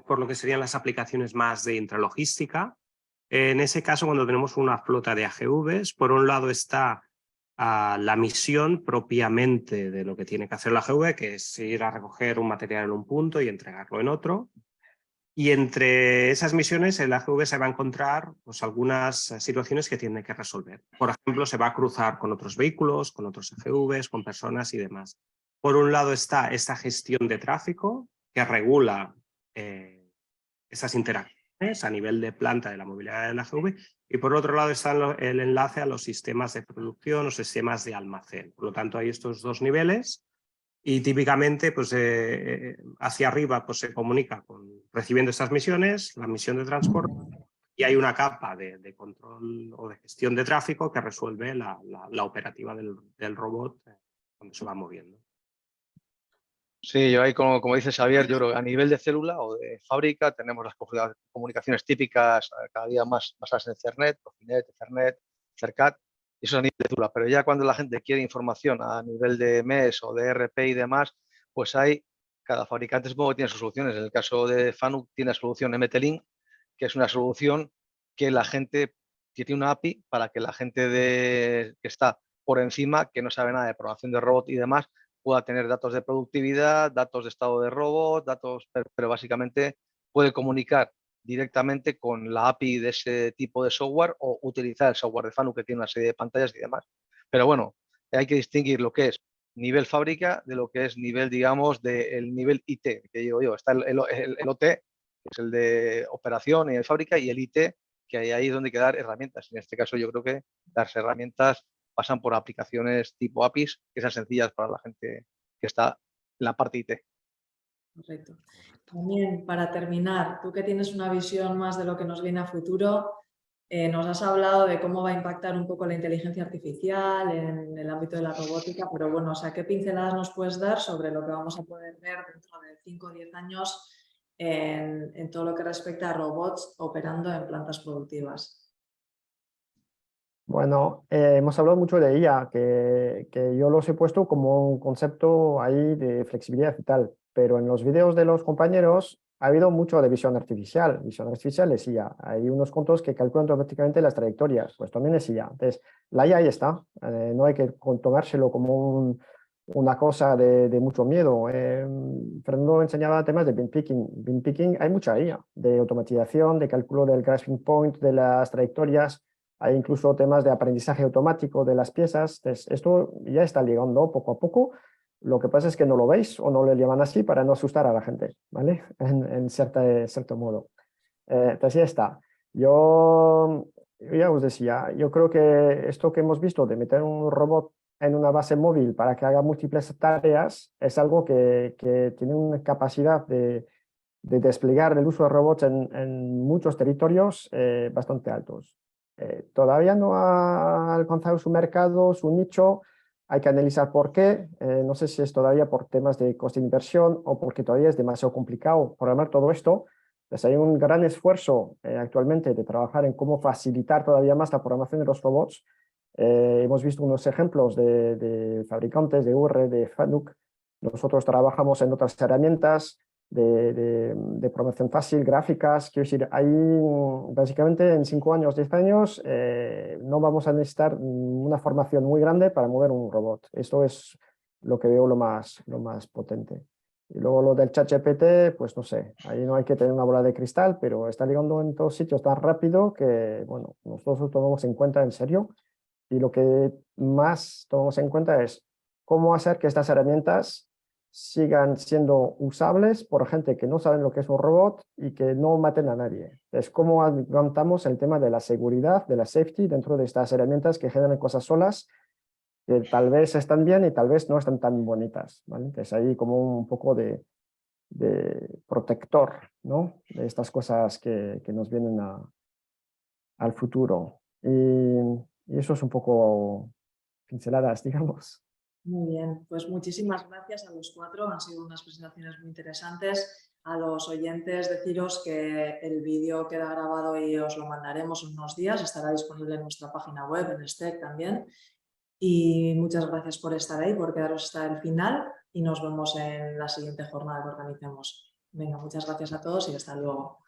Speaker 7: por lo que serían las aplicaciones más de intralogística. En ese caso, cuando tenemos una flota de AGVs, por un lado está la misión propiamente de lo que tiene que hacer la AGV, que es ir a recoger un material en un punto y entregarlo en otro. Y entre esas misiones el AGV se va a encontrar pues, algunas situaciones que tiene que resolver. Por ejemplo, se va a cruzar con otros vehículos, con otros AGVs, con personas y demás. Por un lado está esta gestión de tráfico que regula esas interacciones a nivel de planta de la movilidad de la AGV, y por otro lado está el enlace a los sistemas de producción o sistemas de almacén. Por lo tanto, hay estos dos niveles y típicamente pues, hacia arriba pues, se comunica recibiendo estas misiones, la misión de transporte, y hay una capa de control o de gestión de tráfico que resuelve la operativa del robot cuando se va moviendo.
Speaker 5: Sí, yo ahí, como dice Xavier, yo creo que a nivel de célula o de fábrica tenemos las comunicaciones típicas cada día más basadas en Ethernet, Profinet, Ethernet, Cercat, y eso es a nivel de célula. Pero ya cuando la gente quiere información a nivel de MES o de ERP y demás, pues cada fabricante supongo que tiene sus soluciones. En el caso de Fanuc tiene la solución MT-Link, que es una solución que la gente, que tiene una API para que la gente que está por encima, que no sabe nada de programación de robot y demás, pueda tener datos de productividad, datos de estado de robot, pero básicamente puede comunicar directamente con la API de ese tipo de software o utilizar el software de Fanuc que tiene una serie de pantallas y demás. Pero bueno, hay que distinguir lo que es nivel fábrica de lo que es nivel, digamos, del nivel IT, que digo yo. Está el OT, que es el de operación y de fábrica, y el IT, que ahí es donde hay que dar herramientas. En este caso yo creo que las herramientas pasan por aplicaciones tipo APIs, que sean sencillas para la gente que está en la parte IT.
Speaker 2: Correcto. También, para terminar, tú que tienes una visión más de lo que nos viene a futuro, nos has hablado de cómo va a impactar un poco la inteligencia artificial en el ámbito de la robótica, pero bueno, o sea, ¿qué pinceladas nos puedes dar sobre lo que vamos a poder ver dentro de 5 o 10 años en todo lo que respecta a robots operando en plantas productivas?
Speaker 3: Bueno, hemos hablado mucho de IA, que yo los he puesto como un concepto ahí de flexibilidad y tal, pero en los vídeos de los compañeros ha habido mucho de visión artificial. Visión artificial es IA. Hay unos contos que calculan automáticamente las trayectorias, pues también es IA. Entonces, la IA ahí está. No hay que tomárselo como una cosa de mucho miedo. Fernando enseñaba temas de bin picking. Bin picking hay mucha IA, de automatización, de cálculo del grasping point, de las trayectorias. Hay incluso temas de aprendizaje automático de las piezas. Entonces, esto ya está llegando poco a poco. Lo que pasa es que no lo veis o no le llaman así para no asustar a la gente, ¿vale? En cierto modo. Entonces ya está. Yo ya os decía, yo creo que esto que hemos visto de meter un robot en una base móvil para que haga múltiples tareas es algo que tiene una capacidad de desplegar el uso de robots en muchos territorios bastante altos. Todavía no ha alcanzado su mercado, su nicho. Hay que analizar por qué. No sé si es todavía por temas de coste de inversión o porque todavía es demasiado complicado programar todo esto. Pues hay un gran esfuerzo actualmente de trabajar en cómo facilitar todavía más la programación de los robots. Hemos visto unos ejemplos de fabricantes de UR, de Fanuc. Nosotros trabajamos en otras herramientas de programación fácil, gráficas. Quiero decir, ahí básicamente en 5 años, 10 años, no vamos a necesitar una formación muy grande para mover un robot. Esto es lo que veo lo más potente. Y luego lo del ChatGPT, pues no sé, ahí no hay que tener una bola de cristal, pero está llegando en todos sitios tan rápido que, bueno, nosotros lo tomamos en cuenta en serio. Y lo que más tomamos en cuenta es cómo hacer que estas herramientas sigan siendo usables por gente que no saben lo que es un robot y que no maten a nadie. Es cómo aguantamos el tema de la seguridad, de la safety dentro de estas herramientas que generan cosas solas que tal vez están bien y tal vez no están tan bonitas, ¿vale? Entonces ahí como un poco de protector, ¿no? De estas cosas que nos vienen al futuro. Y eso es un poco pinceladas, digamos.
Speaker 2: Muy bien, pues muchísimas gracias a los 4. Han sido unas presentaciones muy interesantes. A los oyentes deciros que el vídeo queda grabado y os lo mandaremos en unos días. Estará disponible en nuestra página web, en STEC también. Y muchas gracias por estar ahí, por quedaros hasta el final. y nos vemos en la siguiente jornada que organicemos. Venga, muchas gracias a todos y hasta luego.